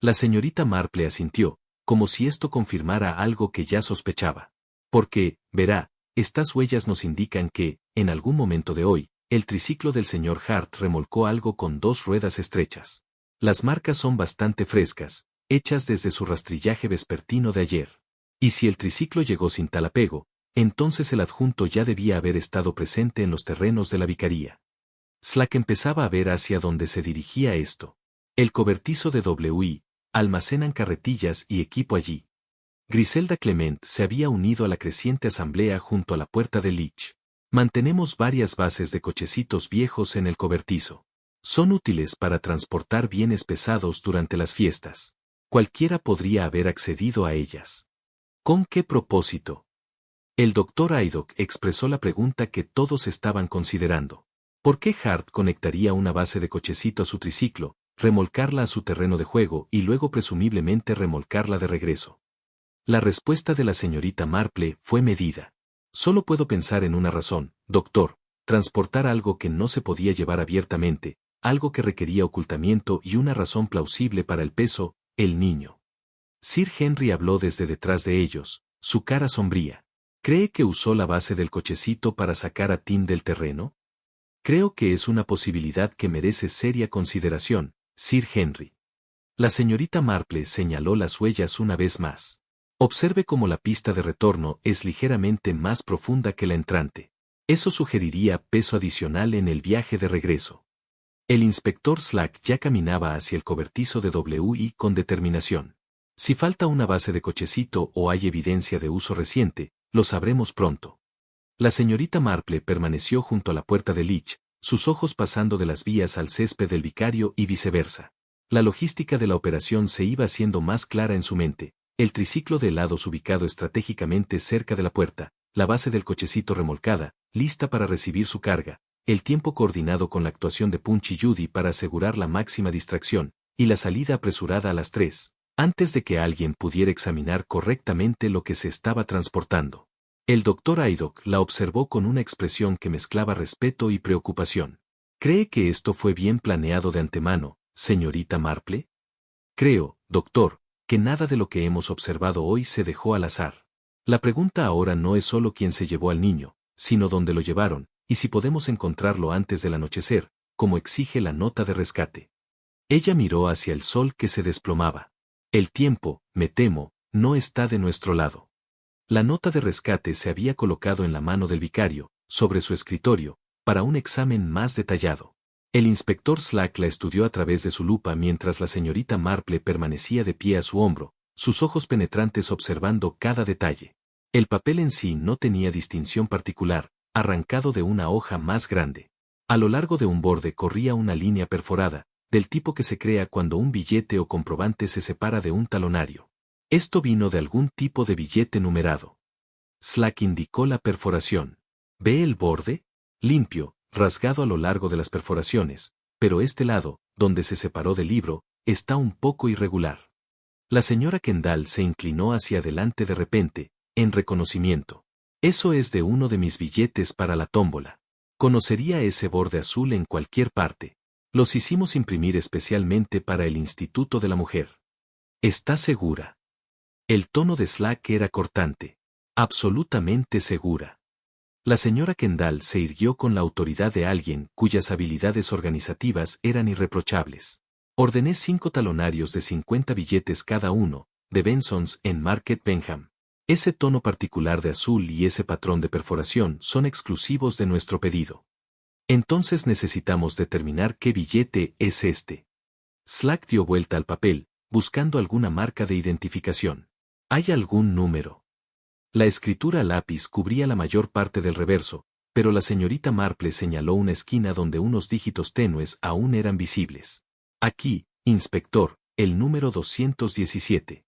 La señorita Marple asintió, como si esto confirmara algo que ya sospechaba. Porque, verá, estas huellas nos indican que, en algún momento de hoy, el triciclo del señor Hart remolcó algo con 2 ruedas estrechas. Las marcas son bastante frescas, hechas desde su rastrillaje vespertino de ayer. Y si el triciclo llegó sin tal apego, entonces el adjunto ya debía haber estado presente en los terrenos de la vicaría. Slack empezaba a ver hacia dónde se dirigía esto. El cobertizo de W.I. almacenan carretillas y equipo allí. Griselda Clement se había unido a la creciente asamblea junto a la puerta de Leach. Mantenemos varias bases de cochecitos viejos en el cobertizo. Son útiles para transportar bienes pesados durante las fiestas. Cualquiera podría haber accedido a ellas. ¿Con qué propósito? El doctor Haydock expresó la pregunta que todos estaban considerando. ¿Por qué Hart conectaría una base de cochecito a su triciclo, remolcarla a su terreno de juego y luego presumiblemente remolcarla de regreso? La respuesta de la señorita Marple fue medida. Solo puedo pensar en una razón, doctor, transportar algo que no se podía llevar abiertamente, algo que requería ocultamiento y una razón plausible para el peso, el niño. Sir Henry habló desde detrás de ellos, su cara sombría. ¿Cree que usó la base del cochecito para sacar a Tim del terreno? Creo que es una posibilidad que merece seria consideración, Sir Henry. La señorita Marple señaló las huellas una vez más. Observe cómo la pista de retorno es ligeramente más profunda que la entrante. Eso sugeriría peso adicional en el viaje de regreso. El inspector Slack ya caminaba hacia el cobertizo de W.I. con determinación. Si falta una base de cochecito o hay evidencia de uso reciente, lo sabremos pronto. La señorita Marple permaneció junto a la puerta de Leach, sus ojos pasando de las vías al césped del vicario y viceversa. La logística de la operación se iba haciendo más clara en su mente. El triciclo de helados ubicado estratégicamente cerca de la puerta, la base del cochecito remolcada, lista para recibir su carga, el tiempo coordinado con la actuación de Punch y Judy para asegurar la máxima distracción, y la salida apresurada a las 3, antes de que alguien pudiera examinar correctamente lo que se estaba transportando. El doctor Haydock la observó con una expresión que mezclaba respeto y preocupación. ¿Cree que esto fue bien planeado de antemano, señorita Marple? Creo, doctor, que nada de lo que hemos observado hoy se dejó al azar. La pregunta ahora no es solo quién se llevó al niño, sino dónde lo llevaron, y si podemos encontrarlo antes del anochecer, como exige la nota de rescate. Ella miró hacia el sol que se desplomaba. El tiempo, me temo, no está de nuestro lado. La nota de rescate se había colocado en la mano del vicario, sobre su escritorio, para un examen más detallado. El inspector Slack la estudió a través de su lupa mientras la señorita Marple permanecía de pie a su hombro, sus ojos penetrantes observando cada detalle. El papel en sí no tenía distinción particular, arrancado de una hoja más grande. A lo largo de un borde corría una línea perforada, del tipo que se crea cuando un billete o comprobante se separa de un talonario. Esto vino de algún tipo de billete numerado. Slack indicó la perforación. ¿Ve el borde? Limpio, rasgado a lo largo de las perforaciones, pero este lado, donde se separó del libro, está un poco irregular. La señora Kendall se inclinó hacia adelante de repente, en reconocimiento. Eso es de uno de mis billetes para la tómbola. Conocería ese borde azul en cualquier parte. Los hicimos imprimir especialmente para el Instituto de la Mujer. ¿Está segura? El tono de Slack era cortante. Absolutamente segura. La señora Kendall se irguió con la autoridad de alguien cuyas habilidades organizativas eran irreprochables. Ordené 5 talonarios de 50 billetes cada uno, de Benson's en Market Benham. Ese tono particular de azul y ese patrón de perforación son exclusivos de nuestro pedido. Entonces necesitamos determinar qué billete es este. Slack dio vuelta al papel, buscando alguna marca de identificación. ¿Hay algún número? La escritura a lápiz cubría la mayor parte del reverso, pero la señorita Marple señaló una esquina donde unos dígitos tenues aún eran visibles. Aquí, inspector, el número 217.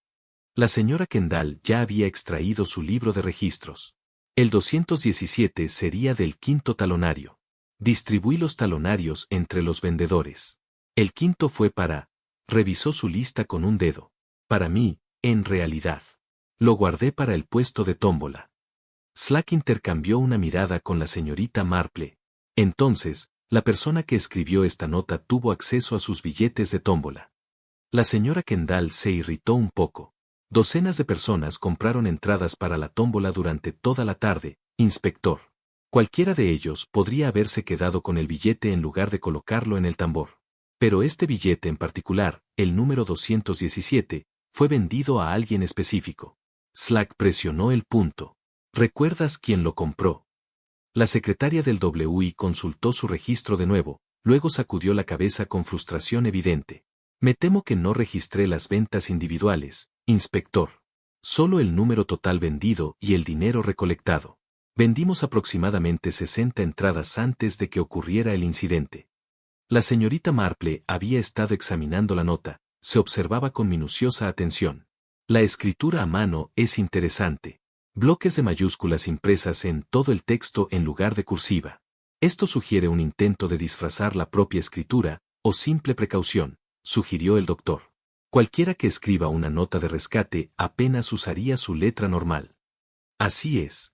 La señora Kendall ya había extraído su libro de registros. El 217 sería del 5.º talonario. Distribuí los talonarios entre los vendedores. El 5.º fue para... Revisó su lista con un dedo. Para mí, en realidad. Lo guardé para el puesto de tómbola. Slack intercambió una mirada con la señorita Marple. Entonces, la persona que escribió esta nota tuvo acceso a sus billetes de tómbola. La señora Kendall se irritó un poco. Docenas de personas compraron entradas para la tómbola durante toda la tarde, inspector. Cualquiera de ellos podría haberse quedado con el billete en lugar de colocarlo en el tambor. Pero este billete en particular, el número 217, fue vendido a alguien específico. Slack presionó el punto. ¿Recuerdas quién lo compró? La secretaria del WI consultó su registro de nuevo, luego sacudió la cabeza con frustración evidente. Me temo que no registré las ventas individuales, inspector. Solo el número total vendido y el dinero recolectado. Vendimos aproximadamente 60 entradas antes de que ocurriera el incidente. La señorita Marple había estado examinando la nota, se observaba con minuciosa atención. La escritura a mano es interesante. Bloques de mayúsculas impresas en todo el texto en lugar de cursiva. Esto sugiere un intento de disfrazar la propia escritura, o simple precaución, sugirió el doctor. Cualquiera que escriba una nota de rescate apenas usaría su letra normal. Así es.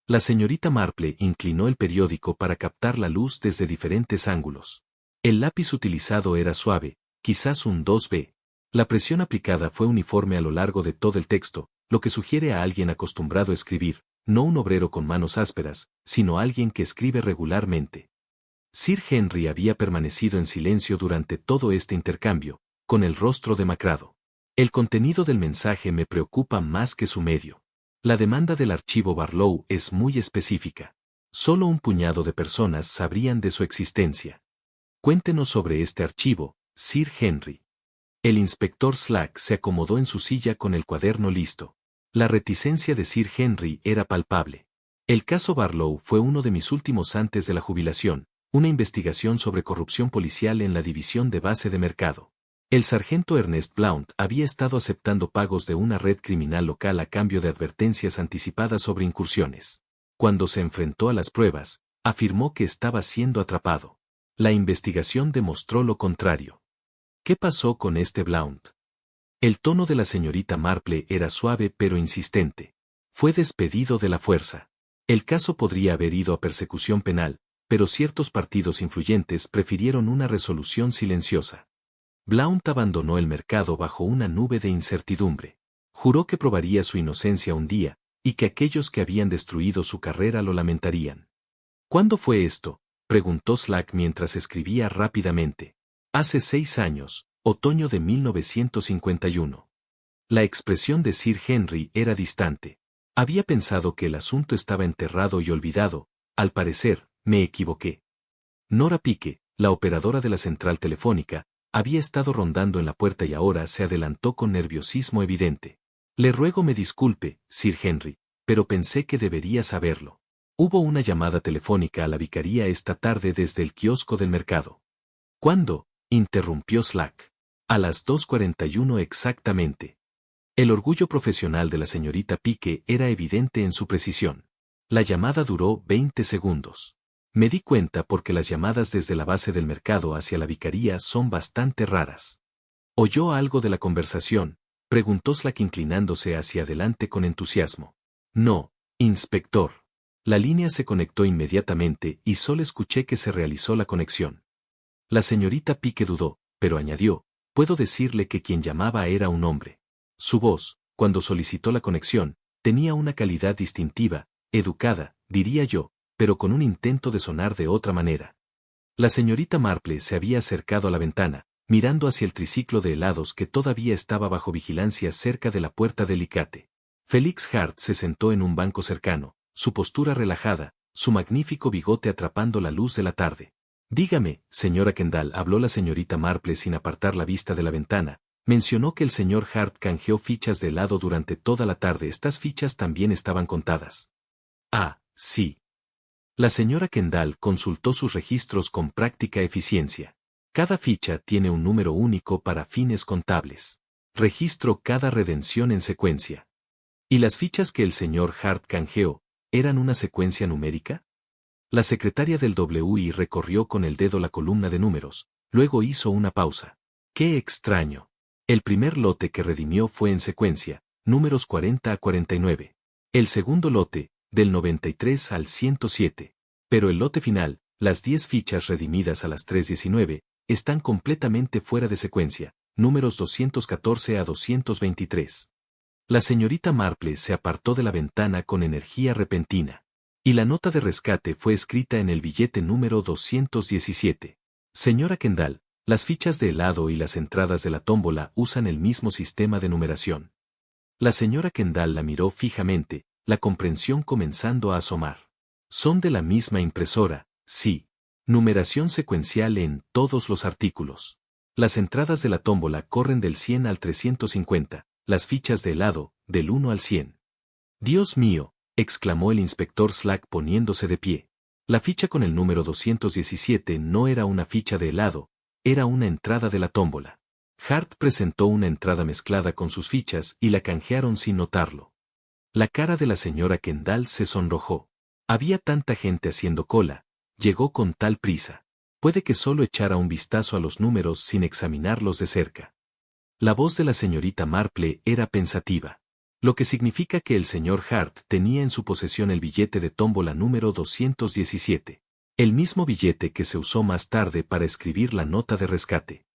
La señorita Marple inclinó el periódico para captar la luz desde diferentes ángulos. El lápiz utilizado era suave, quizás un 2B. La presión aplicada fue uniforme a lo largo de todo el texto, lo que sugiere a alguien acostumbrado a escribir, no un obrero con manos ásperas, sino alguien que escribe regularmente. Sir Henry había permanecido en silencio durante todo este intercambio, con el rostro demacrado. El contenido del mensaje me preocupa más que su medio. La demanda del archivo Barlow es muy específica. Solo un puñado de personas sabrían de su existencia. Cuéntenos sobre este archivo, Sir Henry. El inspector Slack se acomodó en su silla con el cuaderno listo. La reticencia de Sir Henry era palpable. El caso Barlow fue uno de mis últimos antes de la jubilación, una investigación sobre corrupción policial en la división de base de mercado. El sargento Ernest Blount había estado aceptando pagos de una red criminal local a cambio de advertencias anticipadas sobre incursiones. Cuando se enfrentó a las pruebas, afirmó que estaba siendo atrapado. La investigación demostró lo contrario. ¿Qué pasó con este Blount? El tono de la señorita Marple era suave pero insistente. Fue despedido de la fuerza. El caso podría haber ido a persecución penal, pero ciertos partidos influyentes prefirieron una resolución silenciosa. Blount abandonó el mercado bajo una nube de incertidumbre. Juró que probaría su inocencia un día, y que aquellos que habían destruido su carrera lo lamentarían. ¿Cuándo fue esto?, preguntó Slack mientras escribía rápidamente. Hace 6 años, otoño de 1951. La expresión de Sir Henry era distante. Había pensado que el asunto estaba enterrado y olvidado. Al parecer, me equivoqué. Nora Pique, la operadora de la central telefónica, había estado rondando en la puerta y ahora se adelantó con nerviosismo evidente. Le ruego me disculpe, Sir Henry, pero pensé que debería saberlo. Hubo una llamada telefónica a la vicaría esta tarde desde el kiosco del mercado. ¿Cuándo?, interrumpió Slack. A las 2:41 exactamente. El orgullo profesional de la señorita Pique era evidente en su precisión. La llamada duró 20 segundos. Me di cuenta porque las llamadas desde la base del mercado hacia la vicaría son bastante raras. ¿Oyó algo de la conversación?, preguntó Slack inclinándose hacia adelante con entusiasmo. No, inspector. La línea se conectó inmediatamente y solo escuché que se realizó la conexión. La señorita Pique dudó, pero añadió, puedo decirle que quien llamaba era un hombre. Su voz, cuando solicitó la conexión, tenía una calidad distintiva, educada, diría yo, pero con un intento de sonar de otra manera. La señorita Marple se había acercado a la ventana, mirando hacia el triciclo de helados que todavía estaba bajo vigilancia cerca de la puerta del Icate. Felix Hart se sentó en un banco cercano, su postura relajada, su magnífico bigote atrapando la luz de la tarde. Dígame, señora Kendall, habló la señorita Marple sin apartar la vista de la ventana. Mencionó que el señor Hart canjeó fichas de helado durante toda la tarde. Estas fichas también estaban contadas. Ah, sí. La señora Kendall consultó sus registros con práctica eficiencia. Cada ficha tiene un número único para fines contables. Registro cada redención en secuencia. ¿Y las fichas que el señor Hart canjeó, eran una secuencia numérica? La secretaria del WI recorrió con el dedo la columna de números, luego hizo una pausa. ¡Qué extraño! El primer lote que redimió fue en secuencia, números 40 a 49. El segundo lote, del 93 al 107. Pero el lote final, las 10 fichas redimidas a las 3:19, están completamente fuera de secuencia, números 214 a 223. La señorita Marple se apartó de la ventana con energía repentina. Y la nota de rescate fue escrita en el billete número 217. Señora Kendall, las fichas de helado y las entradas de la tómbola usan el mismo sistema de numeración. La señora Kendall la miró fijamente, la comprensión comenzando a asomar. Son de la misma impresora, sí. Numeración secuencial en todos los artículos. Las entradas de la tómbola corren del 100 al 350, las fichas de helado, del 1 al 100. Dios mío, exclamó el inspector Slack poniéndose de pie. La ficha con el número 217 no era una ficha de helado, era una entrada de la tómbola. Hart presentó una entrada mezclada con sus fichas y la canjearon sin notarlo. La cara de la señora Kendall se sonrojó. Había tanta gente haciendo cola, llegó con tal prisa. Puede que solo echara un vistazo a los números sin examinarlos de cerca. La voz de la señorita Marple era pensativa. Lo que significa que el señor Hart tenía en su posesión el billete de tómbola número 217. El mismo billete que se usó más tarde para escribir la nota de rescate.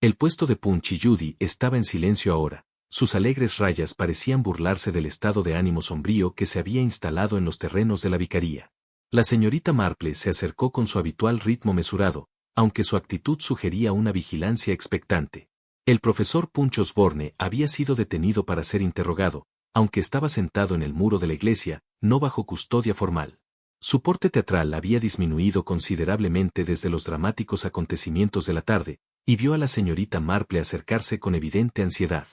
El puesto de Punch y Judy estaba en silencio ahora. Sus alegres rayas parecían burlarse del estado de ánimo sombrío que se había instalado en los terrenos de la vicaría. La señorita Marple se acercó con su habitual ritmo mesurado, aunque su actitud sugería una vigilancia expectante. El profesor Punch Osborne había sido detenido para ser interrogado, aunque estaba sentado en el muro de la iglesia, no bajo custodia formal. Su porte teatral había disminuido considerablemente desde los dramáticos acontecimientos de la tarde, y vio a la señorita Marple acercarse con evidente ansiedad.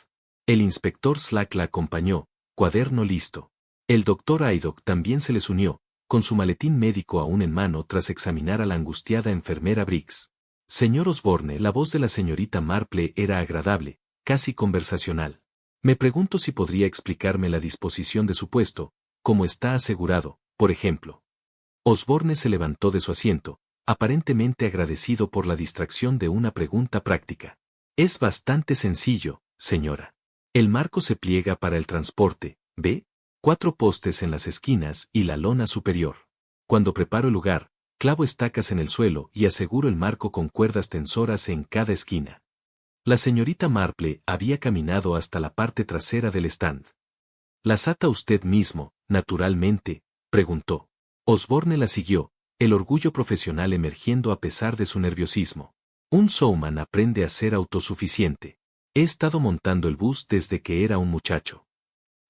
El inspector Slack la acompañó, cuaderno listo. El doctor Haydock también se les unió, con su maletín médico aún en mano tras examinar a la angustiada enfermera Briggs. Señor Osborne, la voz de la señorita Marple era agradable, casi conversacional. Me pregunto si podría explicarme la disposición de su puesto, como está asegurado, por ejemplo. Osborne se levantó de su asiento, aparentemente agradecido por la distracción de una pregunta práctica. Es bastante sencillo, señora. El marco se pliega para el transporte, ¿ve? 4 postes en las esquinas y la lona superior. Cuando preparo el lugar, clavo estacas en el suelo y aseguro el marco con cuerdas tensoras en cada esquina. La señorita Marple había caminado hasta la parte trasera del stand. ¿Las ata usted mismo, naturalmente?, preguntó. Osborne la siguió, el orgullo profesional emergiendo a pesar de su nerviosismo. Un showman aprende a ser autosuficiente. He estado montando el bus desde que era un muchacho.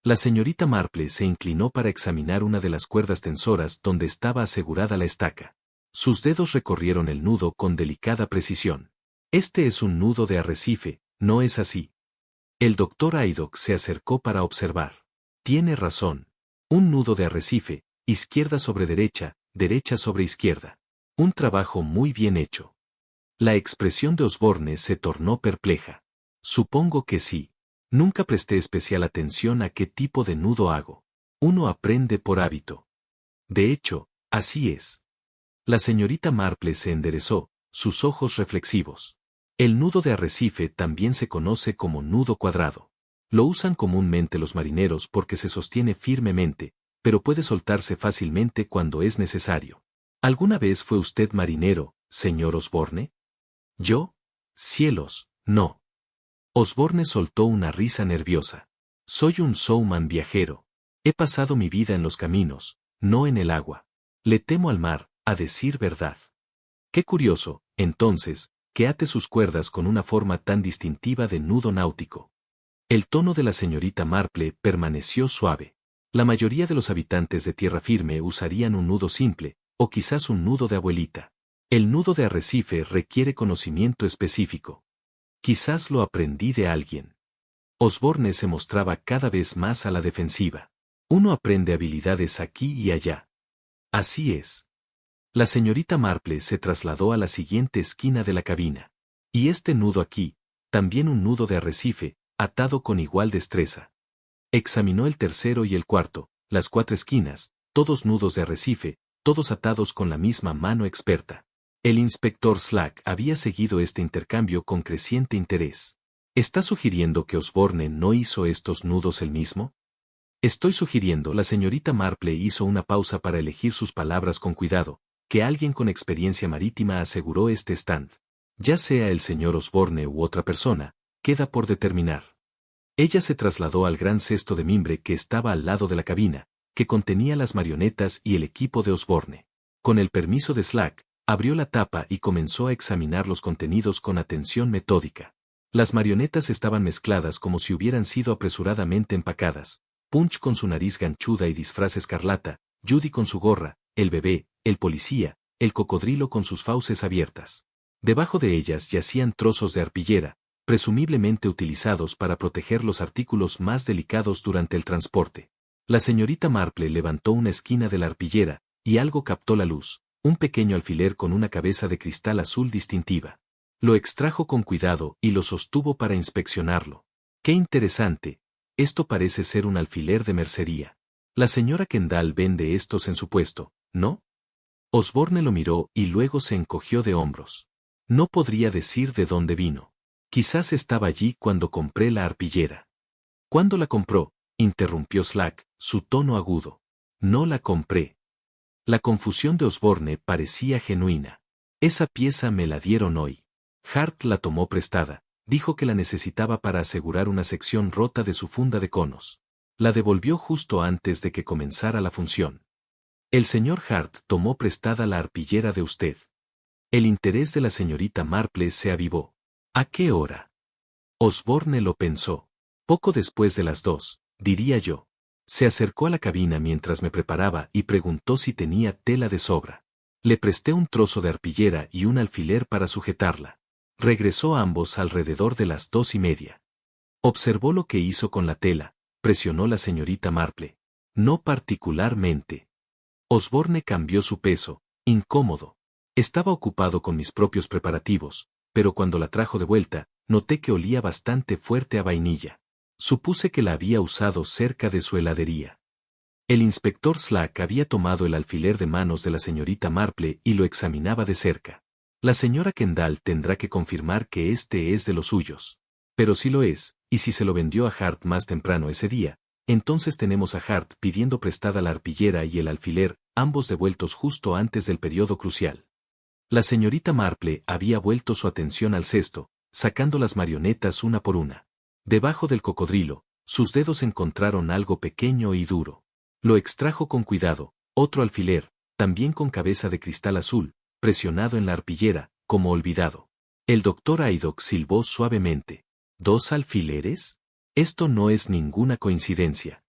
La señorita Marple se inclinó para examinar una de las cuerdas tensoras donde estaba asegurada la estaca. Sus dedos recorrieron el nudo con delicada precisión. Este es un nudo de arrecife, ¿no es así? El doctor Haydock se acercó para observar. Tiene razón. Un nudo de arrecife, izquierda sobre derecha, derecha sobre izquierda. Un trabajo muy bien hecho. La expresión de Osborne se tornó perpleja. Supongo que sí. Nunca presté especial atención a qué tipo de nudo hago. Uno aprende por hábito. De hecho, así es. La señorita Marple se enderezó, sus ojos reflexivos. El nudo de arrecife también se conoce como nudo cuadrado. Lo usan comúnmente los marineros porque se sostiene firmemente, pero puede soltarse fácilmente cuando es necesario. ¿Alguna vez fue usted marinero, señor Osborne? ¿Yo? Cielos, no. Osborne soltó una risa nerviosa. Soy un showman viajero. He pasado mi vida en los caminos, no en el agua. Le temo al mar, a decir verdad. Qué curioso, entonces, que ate sus cuerdas con una forma tan distintiva de nudo náutico. El tono de la señorita Marple permaneció suave. La mayoría de los habitantes de tierra firme usarían un nudo simple, o quizás un nudo de abuelita. El nudo de arrecife requiere conocimiento específico. Quizás lo aprendí de alguien. Osborne se mostraba cada vez más a la defensiva. Uno aprende habilidades aquí y allá. Así es. La señorita Marple se trasladó a la siguiente esquina de la cabina. Y este nudo aquí, también un nudo de arrecife, atado con igual destreza. Examinó el tercero y el cuarto, las 4 esquinas, todos nudos de arrecife, todos atados con la misma mano experta. El inspector Slack había seguido este intercambio con creciente interés. ¿Está sugiriendo que Osborne no hizo estos nudos él mismo? Estoy sugiriendo, la señorita Marple hizo una pausa para elegir sus palabras con cuidado, que alguien con experiencia marítima aseguró este stand. Ya sea el señor Osborne u otra persona, queda por determinar. Ella se trasladó al gran cesto de mimbre que estaba al lado de la cabina, que contenía las marionetas y el equipo de Osborne. Con el permiso de Slack, abrió la tapa y comenzó a examinar los contenidos con atención metódica. Las marionetas estaban mezcladas como si hubieran sido apresuradamente empacadas. Punch con su nariz ganchuda y disfraz escarlata, Judy con su gorra, el bebé, el policía, el cocodrilo con sus fauces abiertas. Debajo de ellas yacían trozos de arpillera, presumiblemente utilizados para proteger los artículos más delicados durante el transporte. La señorita Marple levantó una esquina de la arpillera, y algo captó la luz, un pequeño alfiler con una cabeza de cristal azul distintiva. Lo extrajo con cuidado y lo sostuvo para inspeccionarlo. ¡Qué interesante! Esto parece ser un alfiler de mercería. La señora Kendall vende estos en su puesto, ¿no? Osborne lo miró y luego se encogió de hombros. No podría decir de dónde vino. Quizás estaba allí cuando compré la arpillera. ¿Cuándo la compró?, interrumpió Slack, su tono agudo. No la compré. La confusión de Osborne parecía genuina. Esa pieza me la dieron hoy. Hart la tomó prestada, dijo que la necesitaba para asegurar una sección rota de su funda de conos. La devolvió justo antes de que comenzara la función. El señor Hart tomó prestada la arpillera de usted. El interés de la señorita Marple se avivó. ¿A qué hora? Osborne lo pensó. Poco después de las 2, diría yo. Se acercó a la cabina mientras me preparaba y preguntó si tenía tela de sobra. Le presté un trozo de arpillera y un alfiler para sujetarla. Regresó a ambos alrededor de las 2:30. Observó lo que hizo con la tela, presionó la señorita Marple. No particularmente. Osborne cambió su peso, incómodo. Estaba ocupado con mis propios preparativos, pero cuando la trajo de vuelta, noté que olía bastante fuerte a vainilla. Supuse que la había usado cerca de su heladería. El inspector Slack había tomado el alfiler de manos de la señorita Marple y lo examinaba de cerca. La señora Kendall tendrá que confirmar que este es de los suyos. Pero si lo es, y si se lo vendió a Hart más temprano ese día, entonces tenemos a Hart pidiendo prestada la arpillera y el alfiler, ambos devueltos justo antes del periodo crucial. La señorita Marple había vuelto su atención al cesto, sacando las marionetas una por una. Debajo del cocodrilo, sus dedos encontraron algo pequeño y duro. Lo extrajo con cuidado, otro alfiler, también con cabeza de cristal azul, presionado en la arpillera, como olvidado. El doctor Haydock silbó suavemente. ¿2 alfileres? Esto no es ninguna coincidencia.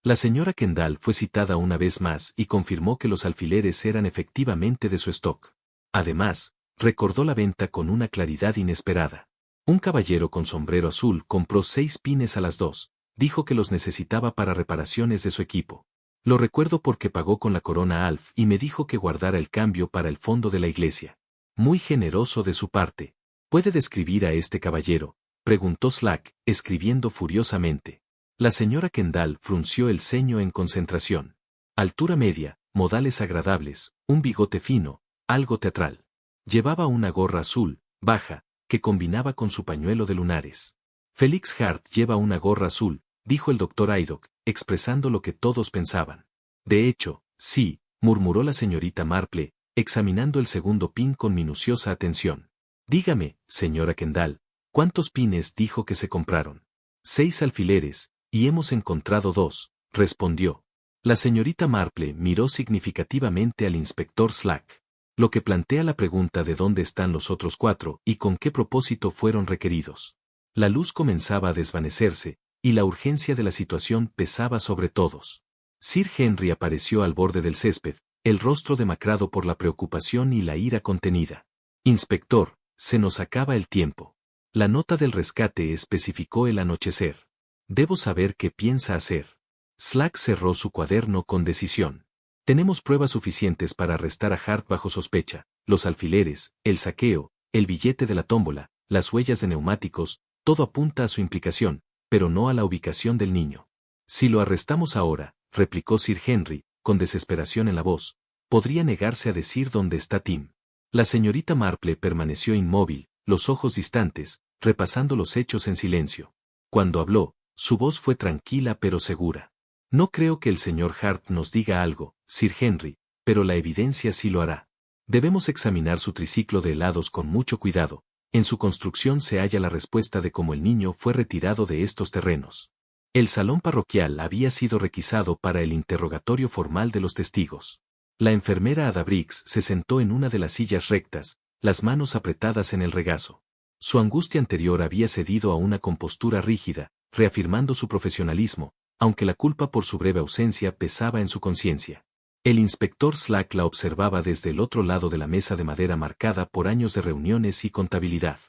La señora Kendall fue citada una vez más y confirmó que los alfileres eran efectivamente de su stock. Además, recordó la venta con una claridad inesperada. Un caballero con sombrero azul compró 6 pines a las 2, dijo que los necesitaba para reparaciones de su equipo. Lo recuerdo porque pagó con la corona Alf y me dijo que guardara el cambio para el fondo de la iglesia. Muy generoso de su parte. ¿Puede describir a este caballero?, preguntó Slack, escribiendo furiosamente. La señora Kendall frunció el ceño en concentración. Altura media, modales agradables, un bigote fino, algo teatral. Llevaba una gorra azul, baja, que combinaba con su pañuelo de lunares. Felix Hart lleva una gorra azul, dijo el doctor Haydock, expresando lo que todos pensaban. De hecho, sí, murmuró la señorita Marple, examinando el segundo pin con minuciosa atención. Dígame, señora Kendall, ¿cuántos pines dijo que se compraron? 6 alfileres, y hemos encontrado 2, respondió. La señorita Marple miró significativamente al inspector Slack. Lo que plantea la pregunta de dónde están los otros 4 y con qué propósito fueron requeridos. La luz comenzaba a desvanecerse, y la urgencia de la situación pesaba sobre todos. Sir Henry apareció al borde del césped, el rostro demacrado por la preocupación y la ira contenida. Inspector, se nos acaba el tiempo. La nota del rescate especificó el anochecer. Debo saber qué piensa hacer. Slack cerró su cuaderno con decisión. Tenemos pruebas suficientes para arrestar a Hart bajo sospecha, los alfileres, el saqueo, el billete de la tómbola, las huellas de neumáticos, todo apunta a su implicación, pero no a la ubicación del niño. Si lo arrestamos ahora, replicó Sir Henry, con desesperación en la voz, podría negarse a decir dónde está Tim. La señorita Marple permaneció inmóvil, los ojos distantes, repasando los hechos en silencio. Cuando habló, su voz fue tranquila pero segura. No creo que el señor Hart nos diga algo, Sir Henry, pero la evidencia sí lo hará. Debemos examinar su triciclo de helados con mucho cuidado. En su construcción se halla la respuesta de cómo el niño fue retirado de estos terrenos. El salón parroquial había sido requisado para el interrogatorio formal de los testigos. La enfermera Ada Briggs se sentó en una de las sillas rectas, las manos apretadas en el regazo. Su angustia anterior había cedido a una compostura rígida, reafirmando su profesionalismo, aunque la culpa por su breve ausencia pesaba en su conciencia. El inspector Slack la observaba desde el otro lado de la mesa de madera marcada por años de reuniones y contabilidad.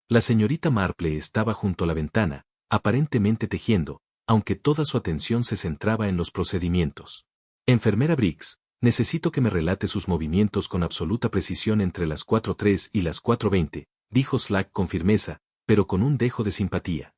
La señorita Marple estaba junto a la ventana, aparentemente tejiendo, aunque toda su atención se centraba en los procedimientos. Enfermera Briggs, necesito que me relate sus movimientos con absoluta precisión entre las 4:03 y las 4:20, dijo Slack con firmeza, pero con un dejo de simpatía.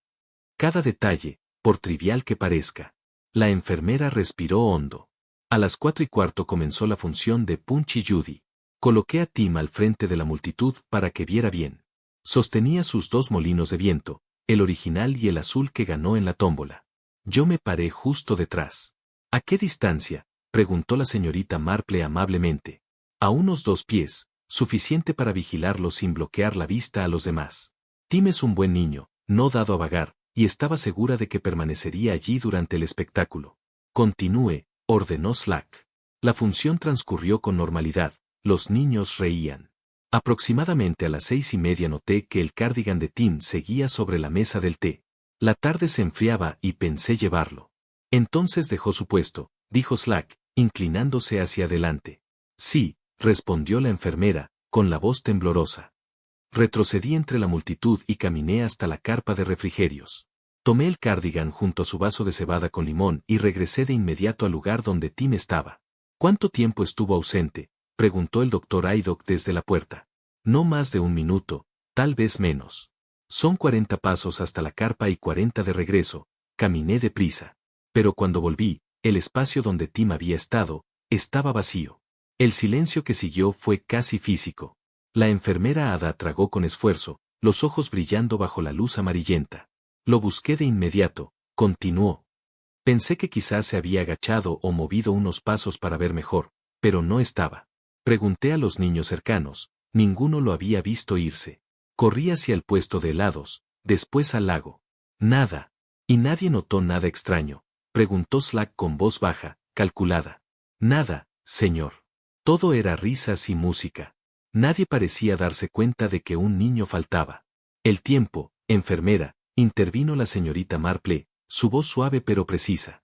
Cada detalle, por trivial que parezca. La enfermera respiró hondo. A las 4:15 comenzó la función de Punch y Judy. Coloqué a Tim al frente de la multitud para que viera bien. Sostenía sus 2 molinos de viento, el original y el azul que ganó en la tómbola. Yo me paré justo detrás. ¿A qué distancia?, preguntó la señorita Marple amablemente. A unos 2 pies, suficiente para vigilarlo sin bloquear la vista a los demás. Tim es un buen niño, no dado a vagar, y estaba segura de que permanecería allí durante el espectáculo. Continúe, ordenó Slack. La función transcurrió con normalidad, los niños reían. Aproximadamente a las 6:30 noté que el cardigan de Tim seguía sobre la mesa del té. La tarde se enfriaba y pensé llevarlo. Entonces dejó su puesto, dijo Slack, inclinándose hacia adelante. Sí, respondió la enfermera, con la voz temblorosa. Retrocedí entre la multitud y caminé hasta la carpa de refrigerios. Tomé el cardigan junto a su vaso de cebada con limón y regresé de inmediato al lugar donde Tim estaba. ¿Cuánto tiempo estuvo ausente?, preguntó el doctor Aydock desde la puerta. No más de 1 minuto, tal vez menos. Son 40 pasos hasta la carpa y 40 de regreso. Caminé deprisa. Pero cuando volví, el espacio donde Tim había estado, estaba vacío. El silencio que siguió fue casi físico. La enfermera Ada tragó con esfuerzo, los ojos brillando bajo la luz amarillenta. Lo busqué de inmediato, continuó. Pensé que quizás se había agachado o movido unos pasos para ver mejor, pero no estaba. Pregunté a los niños cercanos, ninguno lo había visto irse. Corrí hacia el puesto de helados, después al lago. Nada. ¿Y nadie notó nada extraño?, preguntó Slack con voz baja, calculada. Nada, señor. Todo era risas y música. Nadie parecía darse cuenta de que un niño faltaba. El tiempo, enfermera, intervino la señorita Marple, su voz suave pero precisa.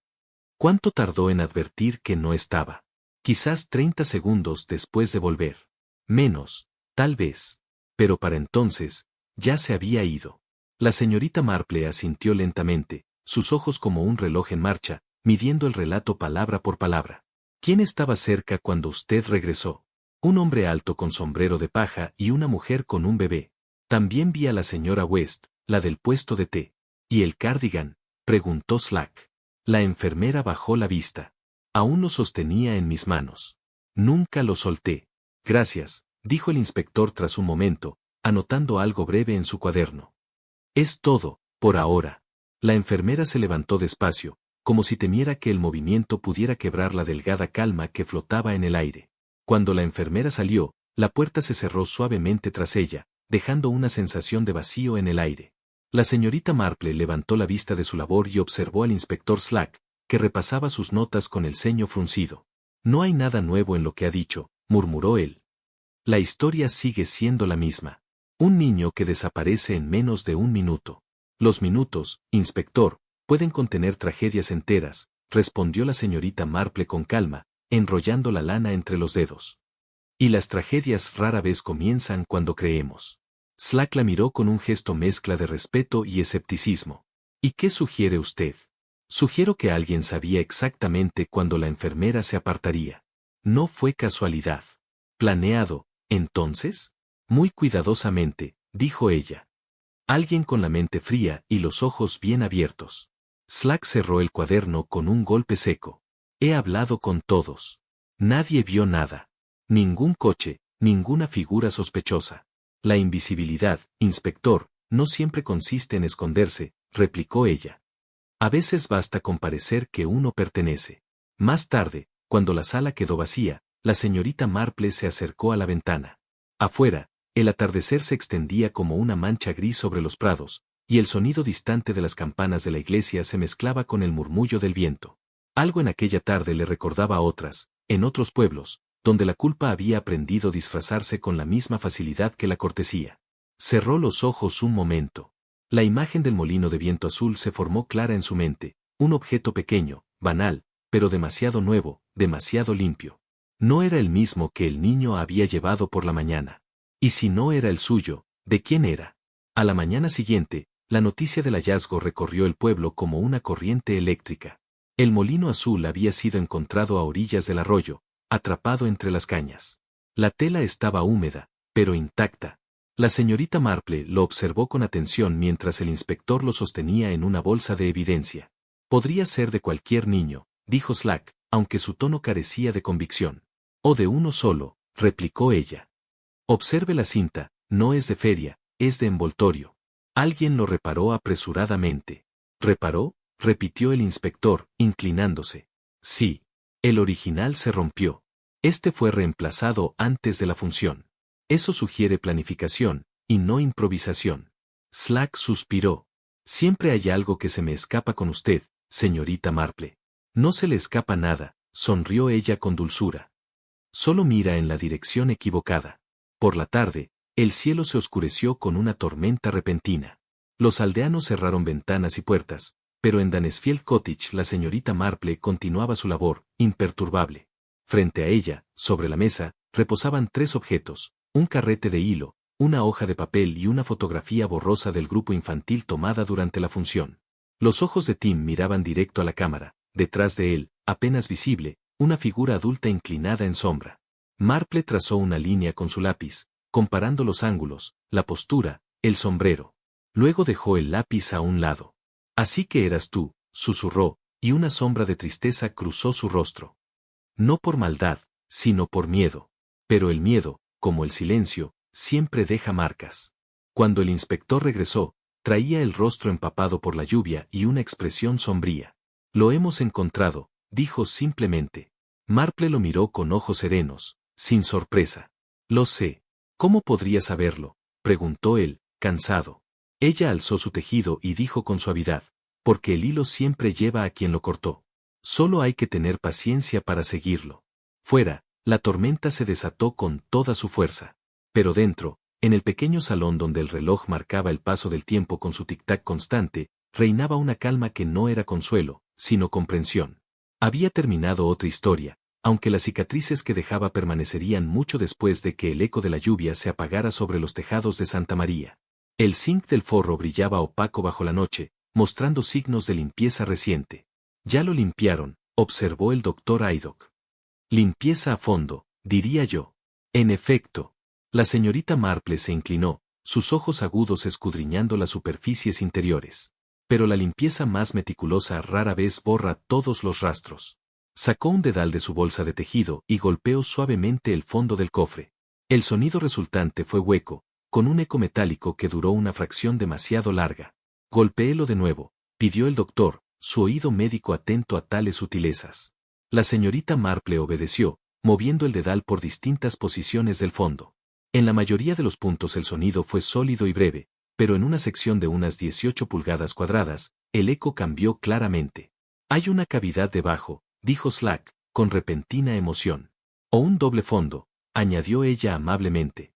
¿Cuánto tardó en advertir que no estaba? Quizás 30 segundos después de volver. Menos, tal vez. Pero para entonces, ya se había ido. La señorita Marple asintió lentamente, sus ojos como un reloj en marcha, midiendo el relato palabra por palabra. ¿Quién estaba cerca cuando usted regresó? Un hombre alto con sombrero de paja y una mujer con un bebé. También vi a la señora West, la del puesto de té. ¿Y el cardigan?, preguntó Slack. La enfermera bajó la vista. Aún lo sostenía en mis manos. Nunca lo solté. Gracias, dijo el inspector tras un momento, anotando algo breve en su cuaderno. Es todo, por ahora. La enfermera se levantó despacio, como si temiera que el movimiento pudiera quebrar la delgada calma que flotaba en el aire. Cuando la enfermera salió, la puerta se cerró suavemente tras ella, dejando una sensación de vacío en el aire. La señorita Marple levantó la vista de su labor y observó al inspector Slack, que repasaba sus notas con el ceño fruncido. No hay nada nuevo en lo que ha dicho, murmuró él. La historia sigue siendo la misma. Un niño que desaparece en menos de 1 minuto. Los minutos, inspector, pueden contener tragedias enteras, respondió la señorita Marple con calma, enrollando la lana entre los dedos. Y las tragedias rara vez comienzan cuando creemos. Slack la miró con un gesto mezcla de respeto y escepticismo. ¿Y qué sugiere usted? Sugiero que alguien sabía exactamente cuándo la enfermera se apartaría. No fue casualidad. ¿Planeado, entonces? Muy cuidadosamente, dijo ella. Alguien con la mente fría y los ojos bien abiertos. Slack cerró el cuaderno con un golpe seco. He hablado con todos. Nadie vio nada. Ningún coche, ninguna figura sospechosa. La invisibilidad, inspector, no siempre consiste en esconderse, replicó ella. A veces basta con parecer que uno pertenece. Más tarde, cuando la sala quedó vacía, la señorita Marple se acercó a la ventana. Afuera, el atardecer se extendía como una mancha gris sobre los prados, y el sonido distante de las campanas de la iglesia se mezclaba con el murmullo del viento. Algo en aquella tarde le recordaba a otras, en otros pueblos, donde la culpa había aprendido a disfrazarse con la misma facilidad que la cortesía. Cerró los ojos un momento. La imagen del molino de viento azul se formó clara en su mente, un objeto pequeño, banal, pero demasiado nuevo, demasiado limpio. No era el mismo que el niño había llevado por la mañana. Y si no era el suyo, ¿de quién era? A la mañana siguiente, la noticia del hallazgo recorrió el pueblo como una corriente eléctrica. El molino azul había sido encontrado a orillas del arroyo, atrapado entre las cañas. La tela estaba húmeda, pero intacta. La señorita Marple lo observó con atención mientras el inspector lo sostenía en una bolsa de evidencia. Podría ser de cualquier niño, dijo Slack, aunque su tono carecía de convicción. O de uno solo, replicó ella. Observe la cinta, no es de feria, es de envoltorio. Alguien lo reparó apresuradamente. ¿Reparó?, repitió el inspector, inclinándose. Sí. El original se rompió. Este fue reemplazado antes de la función. Eso sugiere planificación, y no improvisación. Slack suspiró. Siempre hay algo que se me escapa con usted, señorita Marple. No se le escapa nada, sonrió ella con dulzura. Solo mira en la dirección equivocada. Por la tarde, el cielo se oscureció con una tormenta repentina. Los aldeanos cerraron ventanas y puertas, pero en Danesfield Cottage la señorita Marple continuaba su labor, imperturbable. Frente a ella, sobre la mesa, reposaban 3 objetos, un carrete de hilo, una hoja de papel y una fotografía borrosa del grupo infantil tomada durante la función. Los ojos de Tim miraban directo a la cámara, detrás de él, apenas visible, una figura adulta inclinada en sombra. Marple trazó una línea con su lápiz, comparando los ángulos, la postura, el sombrero. Luego dejó el lápiz a un lado. Así que eras tú, susurró, y una sombra de tristeza cruzó su rostro. No por maldad, sino por miedo. Pero el miedo, como el silencio, siempre deja marcas. Cuando el inspector regresó, traía el rostro empapado por la lluvia y una expresión sombría. Lo hemos encontrado, dijo simplemente. Marple lo miró con ojos serenos, sin sorpresa. Lo sé. ¿Cómo podría saberlo?, preguntó él, cansado. Ella alzó su tejido y dijo con suavidad, porque el hilo siempre lleva a quien lo cortó. Solo hay que tener paciencia para seguirlo. Fuera, la tormenta se desató con toda su fuerza. Pero dentro, en el pequeño salón donde el reloj marcaba el paso del tiempo con su tic-tac constante, reinaba una calma que no era consuelo, sino comprensión. Había terminado otra historia, aunque las cicatrices que dejaba permanecerían mucho después de que el eco de la lluvia se apagara sobre los tejados de Santa María. El zinc del forro brillaba opaco bajo la noche, mostrando signos de limpieza reciente. Ya lo limpiaron, observó el doctor Haydock. Limpieza a fondo, diría yo. En efecto. La señorita Marple se inclinó, sus ojos agudos escudriñando las superficies interiores. Pero la limpieza más meticulosa rara vez borra todos los rastros. Sacó un dedal de su bolsa de tejido y golpeó suavemente el fondo del cofre. El sonido resultante fue hueco, con un eco metálico que duró una fracción demasiado larga. Golpéelo de nuevo, pidió el doctor, su oído médico atento a tales sutilezas. La señorita Marple obedeció, moviendo el dedal por distintas posiciones del fondo. En la mayoría de los puntos el sonido fue sólido y breve, pero en una sección de unas 18 pulgadas cuadradas, el eco cambió claramente. Hay una cavidad debajo, dijo Slack, con repentina emoción. O un doble fondo, añadió ella amablemente.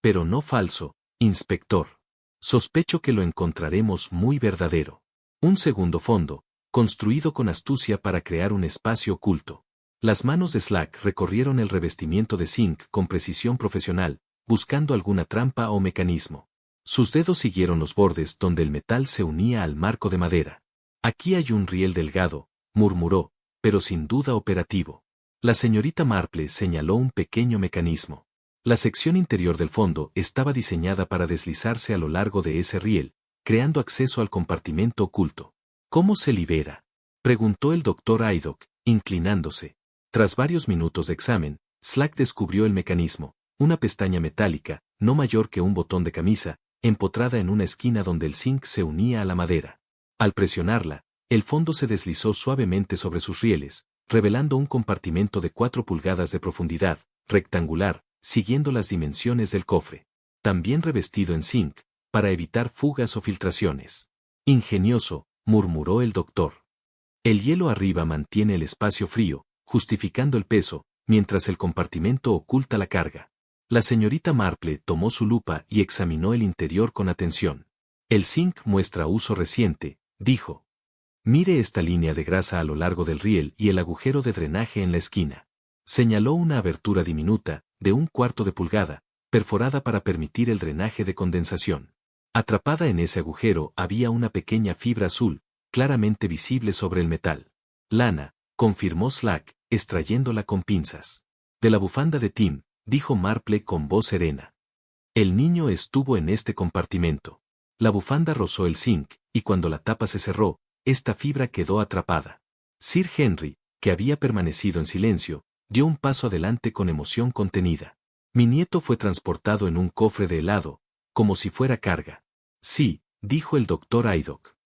Pero no falso, inspector. Sospecho que lo encontraremos muy verdadero. Un segundo fondo, construido con astucia para crear un espacio oculto. Las manos de Slack recorrieron el revestimiento de zinc con precisión profesional, buscando alguna trampa o mecanismo. Sus dedos siguieron los bordes donde el metal se unía al marco de madera. Aquí hay un riel delgado, murmuró, pero sin duda operativo. La señorita Marple señaló un pequeño mecanismo. La sección interior del fondo estaba diseñada para deslizarse a lo largo de ese riel, creando acceso al compartimento oculto. ¿Cómo se libera?, preguntó el doctor Haydock, inclinándose. Tras varios minutos de examen, Slack descubrió el mecanismo, una pestaña metálica, no mayor que un botón de camisa, empotrada en una esquina donde el zinc se unía a la madera. Al presionarla, el fondo se deslizó suavemente sobre sus rieles, revelando un compartimento de 4 pulgadas de profundidad, rectangular, siguiendo las dimensiones del cofre. También revestido en zinc, para evitar fugas o filtraciones. Ingenioso, murmuró el doctor. El hielo arriba mantiene el espacio frío, justificando el peso, mientras el compartimento oculta la carga. La señorita Marple tomó su lupa y examinó el interior con atención. El zinc muestra uso reciente, dijo. Mire esta línea de grasa a lo largo del riel y el agujero de drenaje en la esquina. Señaló una abertura diminuta, de 1/4 de pulgada, perforada para permitir el drenaje de condensación. Atrapada en ese agujero había una pequeña fibra azul, claramente visible sobre el metal. Lana, confirmó Slack, extrayéndola con pinzas. De la bufanda de Tim, dijo Marple con voz serena. El niño estuvo en este compartimento. La bufanda rozó el zinc, y cuando la tapa se cerró, esta fibra quedó atrapada. Sir Henry, que había permanecido en silencio, dio un paso adelante con emoción contenida. Mi nieto fue transportado en un cofre de helado, como si fuera carga. Sí, dijo el doctor Haydock.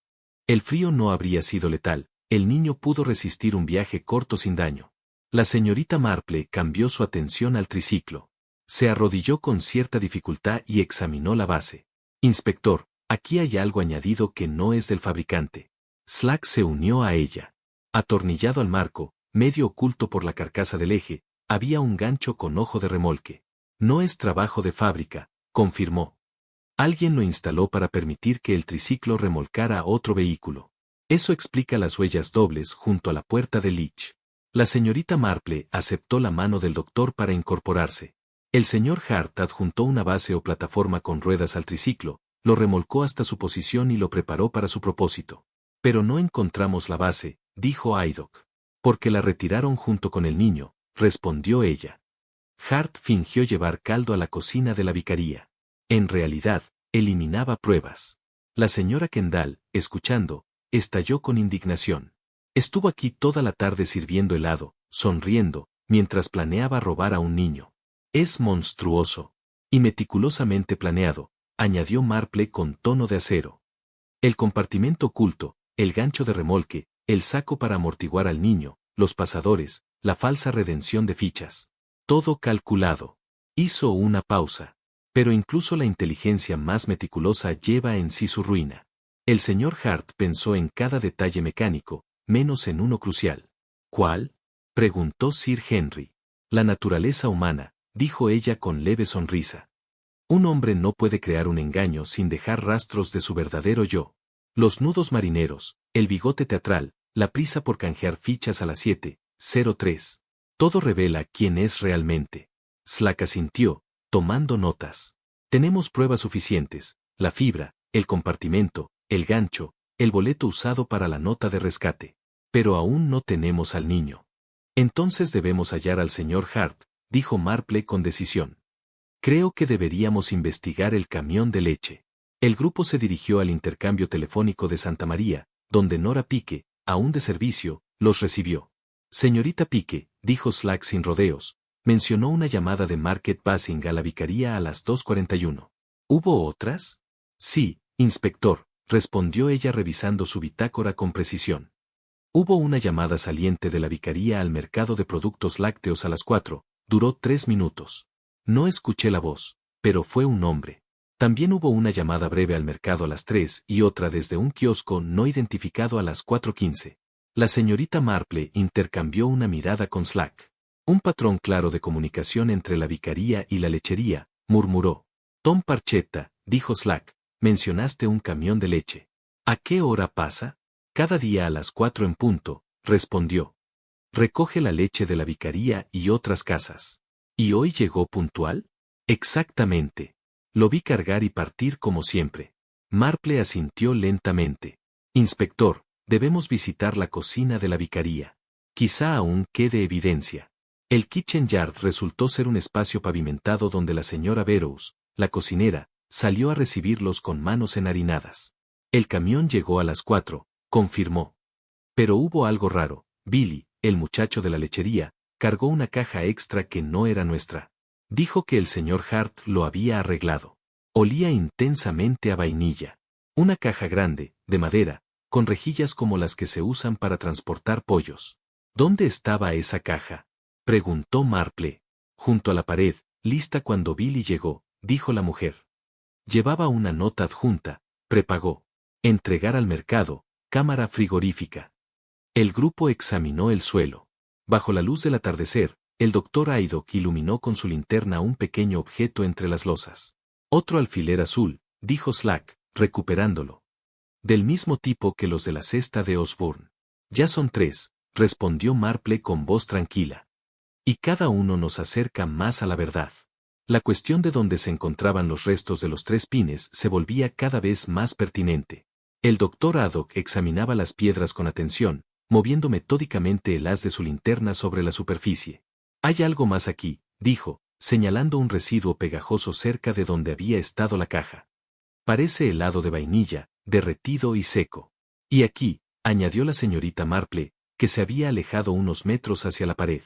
El frío no habría sido letal, el niño pudo resistir un viaje corto sin daño. La señorita Marple cambió su atención al triciclo. Se arrodilló con cierta dificultad y examinó la base. Inspector, aquí hay algo añadido que no es del fabricante. Slack se unió a ella. Atornillado al marco, medio oculto por la carcasa del eje, había un gancho con ojo de remolque. No es trabajo de fábrica, confirmó. Alguien lo instaló para permitir que el triciclo remolcara otro vehículo. Eso explica las huellas dobles junto a la puerta de Leach. La señorita Marple aceptó la mano del doctor para incorporarse. El señor Hart adjuntó una base o plataforma con ruedas al triciclo, lo remolcó hasta su posición y lo preparó para su propósito. Pero no encontramos la base, dijo Haydock. Porque la retiraron junto con el niño, respondió ella. Hart fingió llevar caldo a la cocina de la vicaría. En realidad, eliminaba pruebas. La señora Kendall, escuchando, estalló con indignación. Estuvo aquí toda la tarde sirviendo helado, sonriendo, mientras planeaba robar a un niño. Es monstruoso. Y meticulosamente planeado, añadió Marple con tono de acero. El compartimento oculto, el gancho de remolque, el saco para amortiguar al niño, los pasadores, la falsa redención de fichas. Todo calculado. Hizo una pausa. Pero incluso la inteligencia más meticulosa lleva en sí su ruina. El señor Hart pensó en cada detalle mecánico, menos en uno crucial. ¿Cuál? Preguntó Sir Henry. La naturaleza humana, dijo ella con leve sonrisa. Un hombre no puede crear un engaño sin dejar rastros de su verdadero yo. Los nudos marineros, el bigote teatral, la prisa por canjear fichas a las 7:03. Todo revela quién es realmente. Slack asintió, tomando notas. Tenemos pruebas suficientes, la fibra, el compartimento, el gancho, el boleto usado para la nota de rescate. Pero aún no tenemos al niño. Entonces debemos hallar al señor Hart, dijo Marple con decisión. Creo que deberíamos investigar el camión de leche. El grupo se dirigió al intercambio telefónico de Santa María, donde Nora Pique, aún de servicio, los recibió. Señorita Pique, dijo Slack sin rodeos, mencionó una llamada de Market Basing a la vicaría a las 2:41. ¿Hubo otras? Sí, inspector, respondió ella revisando su bitácora con precisión. Hubo una llamada saliente de la vicaría al mercado de productos lácteos a las 4, duró 3 minutos. No escuché la voz, pero fue un hombre. También hubo una llamada breve al mercado a las 3 y otra desde un kiosco no identificado a las 4:15. La señorita Marple intercambió una mirada con Slack. Un patrón claro de comunicación entre la vicaría y la lechería, murmuró. Tom Parchetta, dijo Slack, mencionaste un camión de leche. ¿A qué hora pasa? Cada día a las 4 en punto, respondió. Recoge la leche de la vicaría y otras casas. ¿Y hoy llegó puntual? Exactamente. Lo vi cargar y partir como siempre. Marple asintió lentamente. Inspector, debemos visitar la cocina de la vicaría. Quizá aún quede evidencia. El kitchen yard resultó ser un espacio pavimentado donde la señora Burrows, la cocinera, salió a recibirlos con manos enharinadas. El camión llegó a las 4, confirmó. Pero hubo algo raro. Billy, el muchacho de la lechería, cargó una caja extra que no era nuestra. Dijo que el señor Hart lo había arreglado. Olía intensamente a vainilla. Una caja grande, de madera, con rejillas como las que se usan para transportar pollos. ¿Dónde estaba esa caja? Preguntó Marple. Junto a la pared, lista cuando Billy llegó, dijo la mujer. Llevaba una nota adjunta, prepagó. Entregar al mercado, cámara frigorífica. El grupo examinó el suelo. Bajo la luz del atardecer, el doctor Haydock iluminó con su linterna un pequeño objeto entre las losas. Otro alfiler azul, dijo Slack, recuperándolo. Del mismo tipo que los de la cesta de Osborne. Ya son 3, respondió Marple con voz tranquila. Y cada uno nos acerca más a la verdad. La cuestión de dónde se encontraban los restos de los 3 pines se volvía cada vez más pertinente. El doctor Haddock examinaba las piedras con atención, moviendo metódicamente el haz de su linterna sobre la superficie. Hay algo más aquí, dijo, señalando un residuo pegajoso cerca de donde había estado la caja. Parece helado de vainilla, derretido y seco. Y aquí, añadió la señorita Marple, que se había alejado unos metros hacia la pared.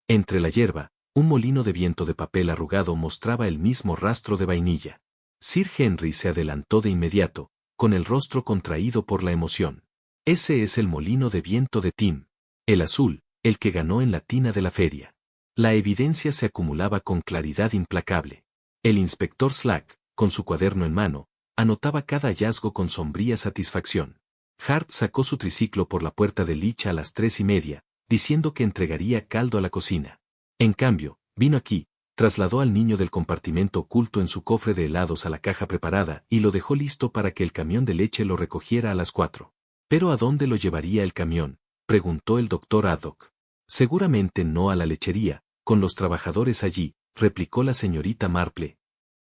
Entre la hierba, un molino de viento de papel arrugado mostraba el mismo rastro de vainilla. Sir Henry se adelantó de inmediato, con el rostro contraído por la emoción. Ese es el molino de viento de Tim. El azul, el que ganó en la tina de la feria. La evidencia se acumulaba con claridad implacable. El inspector Slack, con su cuaderno en mano, anotaba cada hallazgo con sombría satisfacción. Hart sacó su triciclo por la puerta de Leach a las 3:30, diciendo que entregaría caldo a la cocina. En cambio, vino aquí, trasladó al niño del compartimento oculto en su cofre de helados a la caja preparada y lo dejó listo para que el camión de leche lo recogiera a las 4. ¿Pero a dónde lo llevaría el camión?, preguntó el doctor Haddock. Seguramente no a la lechería, con los trabajadores allí, replicó la señorita Marple.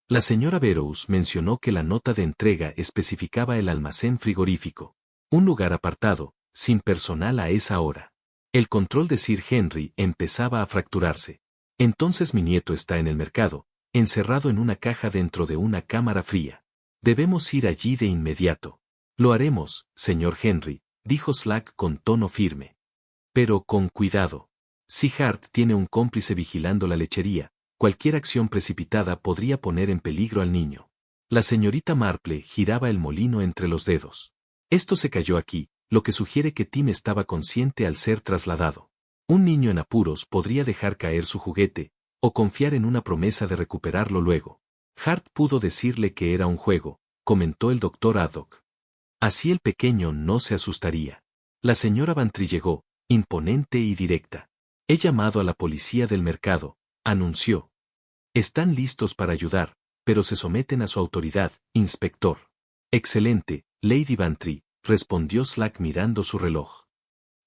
La señora Burroughs mencionó que la nota de entrega especificaba el almacén frigorífico. Un lugar apartado, sin personal a esa hora. El control de Sir Henry empezaba a fracturarse. Entonces mi nieto está en el mercado, encerrado en una caja dentro de una cámara fría. Debemos ir allí de inmediato. Lo haremos, señor Henry, dijo Slack con tono firme. Pero con cuidado. Si Hart tiene un cómplice vigilando la lechería, cualquier acción precipitada podría poner en peligro al niño. La señorita Marple giraba el molino entre los dedos. Esto se cayó aquí, lo que sugiere que Tim estaba consciente al ser trasladado. Un niño en apuros podría dejar caer su juguete, o confiar en una promesa de recuperarlo luego. Hart pudo decirle que era un juego, comentó el doctor Haddock. Así el pequeño no se asustaría. La señora Bantry llegó, imponente y directa. He llamado a la policía del mercado, anunció. Están listos para ayudar, pero se someten a su autoridad, inspector. Excelente, Lady Bantry, respondió Slack mirando su reloj.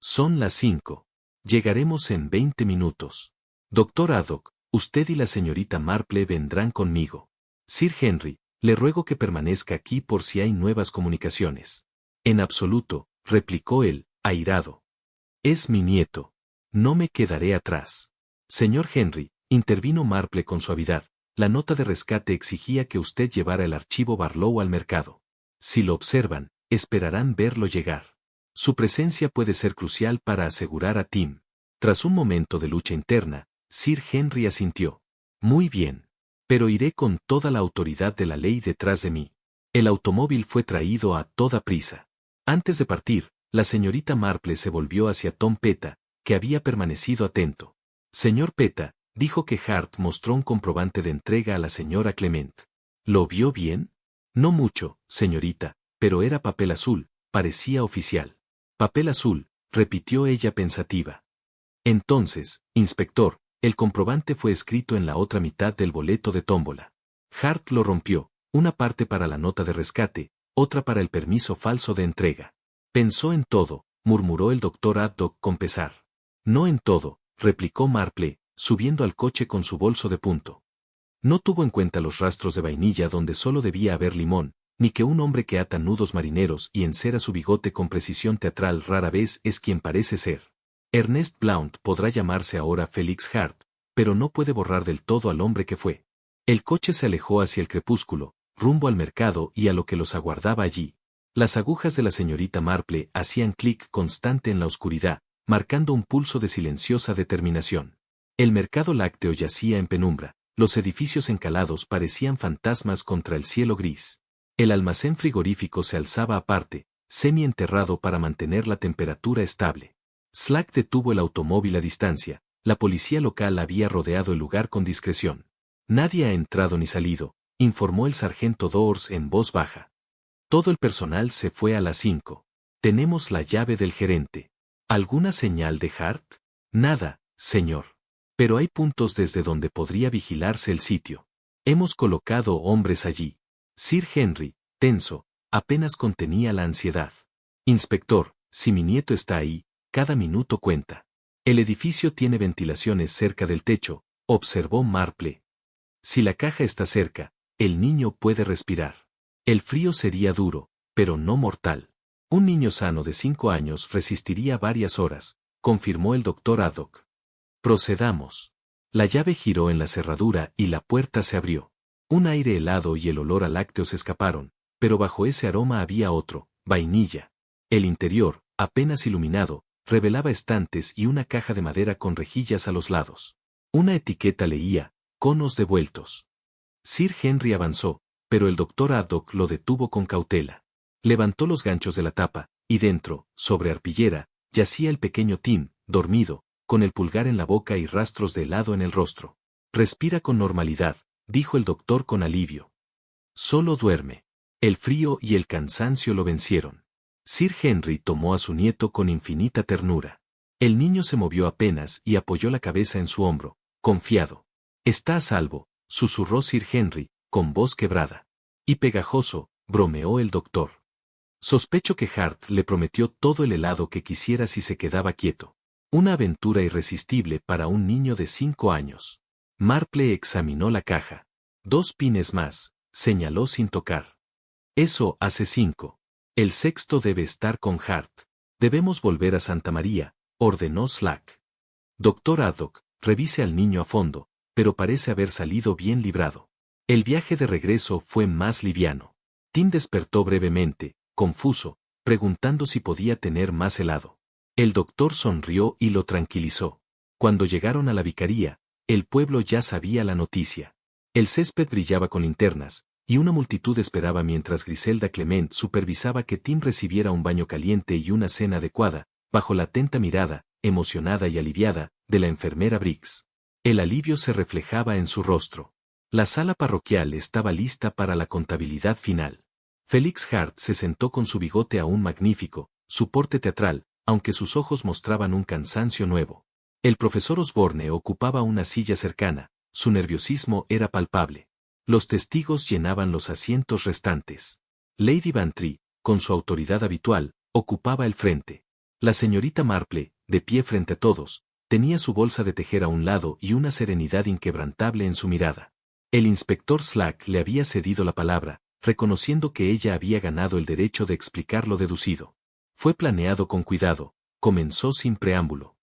Son las 5. Llegaremos en 20 minutos. Doctor Haddock, usted y la señorita Marple vendrán conmigo. Sir Henry, le ruego que permanezca aquí por si hay nuevas comunicaciones. En absoluto, replicó él, airado. Es mi nieto. No me quedaré atrás. Señor Henry, intervino Marple con suavidad, la nota de rescate exigía que usted llevara el archivo Barlow al mercado. Si lo observan, esperarán verlo llegar. Su presencia puede ser crucial para asegurar a Tim. Tras un momento de lucha interna, Sir Henry asintió. Muy bien. Pero iré con toda la autoridad de la ley detrás de mí. El automóvil fue traído a toda prisa. Antes de partir, la señorita Marple se volvió hacia Tom Petty, que había permanecido atento. Señor Petty, dijo que Hart mostró un comprobante de entrega a la señora Clement. ¿Lo vio bien? No mucho, señorita, pero era papel azul, parecía oficial. Papel azul, repitió ella pensativa. Entonces, inspector, el comprobante fue escrito en la otra mitad del boleto de tómbola. Hart lo rompió, una parte para la nota de rescate, otra para el permiso falso de entrega. Pensó en todo, murmuró el doctor Haddock con pesar. No en todo, replicó Marple, subiendo al coche con su bolso de punto. No tuvo en cuenta los rastros de vainilla donde solo debía haber limón, ni que un hombre que ata nudos marineros y encera su bigote con precisión teatral rara vez es quien parece ser. Ernest Blount podrá llamarse ahora Felix Hart, pero no puede borrar del todo al hombre que fue. El coche se alejó hacia el crepúsculo, rumbo al mercado y a lo que los aguardaba allí. Las agujas de la señorita Marple hacían clic constante en la oscuridad, marcando un pulso de silenciosa determinación. El mercado lácteo yacía en penumbra, los edificios encalados parecían fantasmas contra el cielo gris. El almacén frigorífico se alzaba aparte, semi-enterrado para mantener la temperatura estable. Slack detuvo el automóvil a distancia, la policía local había rodeado el lugar con discreción. Nadie ha entrado ni salido, informó el sargento Dawes en voz baja. Todo el personal se fue a las 5. Tenemos la llave del gerente. ¿Alguna señal de Hart? Nada, señor. Pero hay puntos desde donde podría vigilarse el sitio. Hemos colocado hombres allí. Sir Henry, tenso, apenas contenía la ansiedad. Inspector, si mi nieto está ahí, cada minuto cuenta. El edificio tiene ventilaciones cerca del techo, observó Marple. Si la caja está cerca, el niño puede respirar. El frío sería duro, pero no mortal. Un niño sano de 5 años resistiría varias horas, confirmó el doctor Haddock. Procedamos. La llave giró en la cerradura y la puerta se abrió. Un aire helado y el olor a lácteos escaparon, pero bajo ese aroma había otro, vainilla. El interior, apenas iluminado, revelaba estantes y una caja de madera con rejillas a los lados. Una etiqueta leía, conos devueltos. Sir Henry avanzó, pero el doctor Haddock lo detuvo con cautela. Levantó los ganchos de la tapa, y dentro, sobre arpillera, yacía el pequeño Tim, dormido, con el pulgar en la boca y rastros de helado en el rostro. Respira con normalidad, dijo el doctor con alivio. Solo duerme. El frío y el cansancio lo vencieron. Sir Henry tomó a su nieto con infinita ternura. El niño se movió apenas y apoyó la cabeza en su hombro, confiado. Está a salvo, susurró Sir Henry, con voz quebrada. Y pegajoso, bromeó el doctor. Sospecho que Hart le prometió todo el helado que quisiera si se quedaba quieto. Una aventura irresistible para un niño de 5 años. Marple examinó la caja. 2 pines más, señaló sin tocar. Eso hace 5. El sexto debe estar con Hart. Debemos volver a Santa María, ordenó Slack. Doctor Haddock, revise al niño a fondo, pero parece haber salido bien librado. El viaje de regreso fue más liviano. Tim despertó brevemente, confuso, preguntando si podía tener más helado. El doctor sonrió y lo tranquilizó. Cuando llegaron a la vicaría, el pueblo ya sabía la noticia. El césped brillaba con linternas, y una multitud esperaba mientras Griselda Clement supervisaba que Tim recibiera un baño caliente y una cena adecuada, bajo la atenta mirada, emocionada y aliviada, de la enfermera Briggs. El alivio se reflejaba en su rostro. La sala parroquial estaba lista para la contabilidad final. Felix Hart se sentó con su bigote aún magnífico, su porte teatral, aunque sus ojos mostraban un cansancio nuevo. El profesor Osborne ocupaba una silla cercana, su nerviosismo era palpable. Los testigos llenaban los asientos restantes. Lady Bantry, con su autoridad habitual, ocupaba el frente. La señorita Marple, de pie frente a todos, tenía su bolsa de tejer a un lado y una serenidad inquebrantable en su mirada. El inspector Slack le había cedido la palabra, reconociendo que ella había ganado el derecho de explicar lo deducido. Fue planeado con cuidado, comenzó sin preámbulo.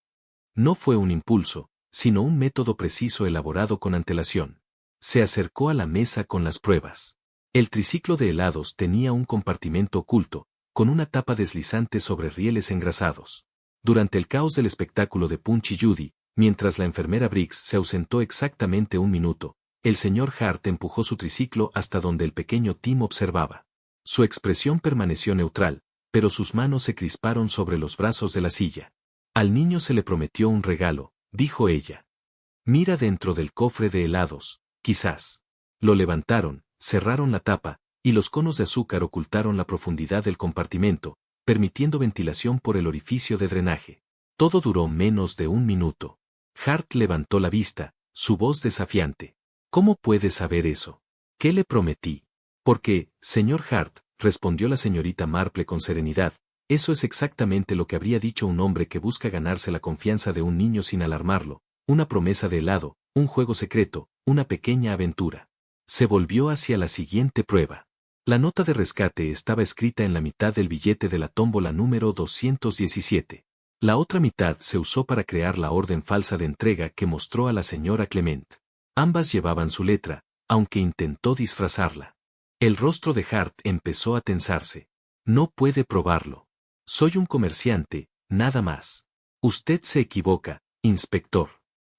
No fue un impulso, sino un método preciso elaborado con antelación. Se acercó a la mesa con las pruebas. El triciclo de helados tenía un compartimento oculto, con una tapa deslizante sobre rieles engrasados. Durante el caos del espectáculo de Punch y Judy, mientras la enfermera Briggs se ausentó exactamente 1 minuto, el señor Hart empujó su triciclo hasta donde el pequeño Tim observaba. Su expresión permaneció neutral, pero sus manos se crisparon sobre los brazos de la silla. Al niño se le prometió un regalo, dijo ella. Mira dentro del cofre de helados, quizás. Lo levantaron, cerraron la tapa, y los conos de azúcar ocultaron la profundidad del compartimento, permitiendo ventilación por el orificio de drenaje. Todo duró menos de 1 minuto. Hart levantó la vista, su voz desafiante. ¿Cómo puede saber eso? ¿Qué le prometí? Porque, señor Hart, respondió la señorita Marple con serenidad, eso es exactamente lo que habría dicho un hombre que busca ganarse la confianza de un niño sin alarmarlo, una promesa de helado, un juego secreto, una pequeña aventura. Se volvió hacia la siguiente prueba. La nota de rescate estaba escrita en la mitad del billete de la tómbola número 217. La otra mitad se usó para crear la orden falsa de entrega que mostró a la señora Clement. Ambas llevaban su letra, aunque intentó disfrazarla. El rostro de Hart empezó a tensarse. No puede probarlo. Soy un comerciante, nada más. Usted se equivoca, inspector.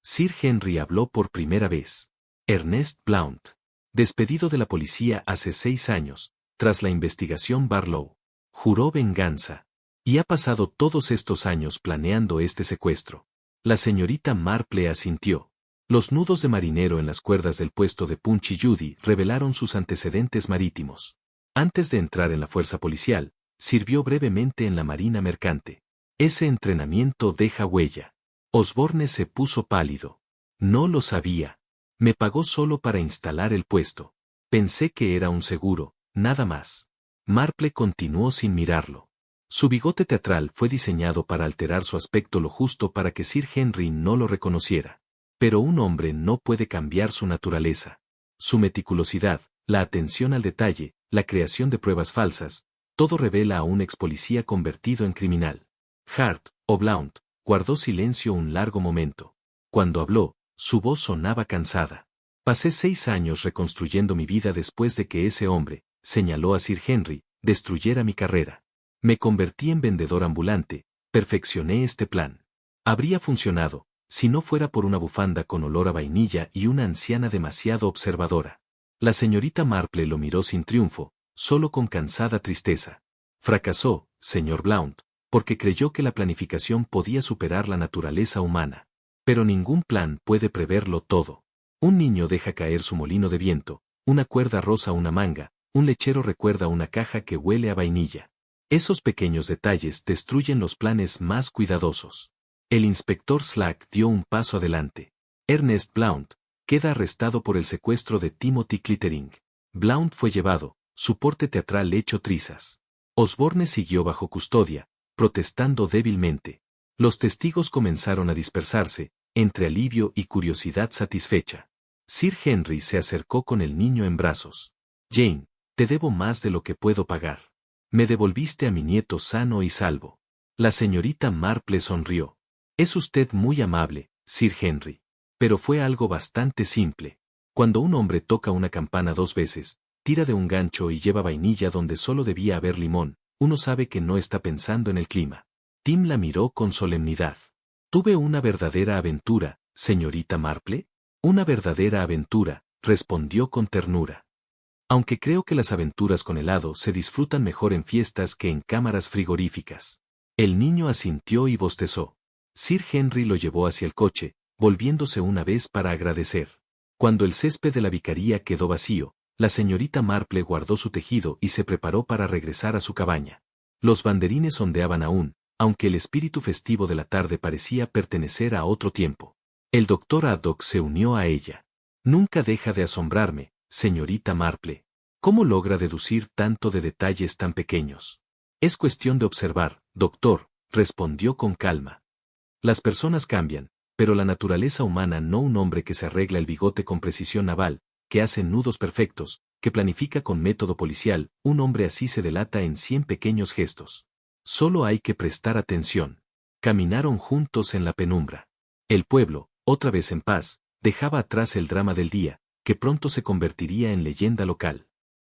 Sir Henry habló por primera vez. Ernest Blount. Despedido de la policía hace 6 años, tras la investigación Barlow. Juró venganza. Y ha pasado todos estos años planeando este secuestro. La señorita Marple asintió. Los nudos de marinero en las cuerdas del puesto de Punch y Judy revelaron sus antecedentes marítimos. Antes de entrar en la fuerza policial, sirvió brevemente en la marina mercante. Ese entrenamiento deja huella. Osborne se puso pálido. No lo sabía. Me pagó solo para instalar el puesto. Pensé que era un seguro, nada más. Marple continuó sin mirarlo. Su bigote teatral fue diseñado para alterar su aspecto lo justo para que Sir Henry no lo reconociera. Pero un hombre no puede cambiar su naturaleza. Su meticulosidad, la atención al detalle, la creación de pruebas falsas, todo revela a un ex policía convertido en criminal. Hart, o Blount, guardó silencio un largo momento. Cuando habló, su voz sonaba cansada. Pasé 6 años reconstruyendo mi vida después de que ese hombre, señaló a Sir Henry, destruyera mi carrera. Me convertí en vendedor ambulante, perfeccioné este plan. Habría funcionado, si no fuera por una bufanda con olor a vainilla y una anciana demasiado observadora. La señorita Marple lo miró sin triunfo, solo con cansada tristeza. Fracasó, señor Blount, porque creyó que la planificación podía superar la naturaleza humana. Pero ningún plan puede preverlo todo. Un niño deja caer su molino de viento, una cuerda roza una manga, un lechero recuerda una caja que huele a vainilla. Esos pequeños detalles destruyen los planes más cuidadosos. El inspector Slack dio un paso adelante. Ernest Blount queda arrestado por el secuestro de Timothy Clittering. Blount fue llevado, su porte teatral hecho trizas. Osborne siguió bajo custodia, protestando débilmente. Los testigos comenzaron a dispersarse, entre alivio y curiosidad satisfecha. Sir Henry se acercó con el niño en brazos. Jane, te debo más de lo que puedo pagar. Me devolviste a mi nieto sano y salvo. La señorita Marple sonrió. Es usted muy amable, Sir Henry. Pero fue algo bastante simple. Cuando un hombre toca una campana 2 veces, tira de un gancho y lleva vainilla donde solo debía haber limón, uno sabe que no está pensando en el clima. Tim la miró con solemnidad. Tuve una verdadera aventura, señorita Marple. Una verdadera aventura, respondió con ternura. Aunque creo que las aventuras con helado se disfrutan mejor en fiestas que en cámaras frigoríficas. El niño asintió y bostezó. Sir Henry lo llevó hacia el coche, volviéndose una vez para agradecer. Cuando el césped de la vicaría quedó vacío, la señorita Marple guardó su tejido y se preparó para regresar a su cabaña. Los banderines ondeaban aún, aunque el espíritu festivo de la tarde parecía pertenecer a otro tiempo. El doctor Haddock se unió a ella. Nunca deja de asombrarme, señorita Marple. ¿Cómo logra deducir tanto de detalles tan pequeños? Es cuestión de observar, doctor, respondió con calma. Las personas cambian, pero la naturaleza humana no, un hombre que se arregla el bigote con precisión naval, que hace nudos perfectos, que planifica con método policial, un hombre así se delata en 100 pequeños gestos. Solo hay que prestar atención. Caminaron juntos en la penumbra. El pueblo, otra vez en paz, dejaba atrás el drama del día, que pronto se convertiría en leyenda local.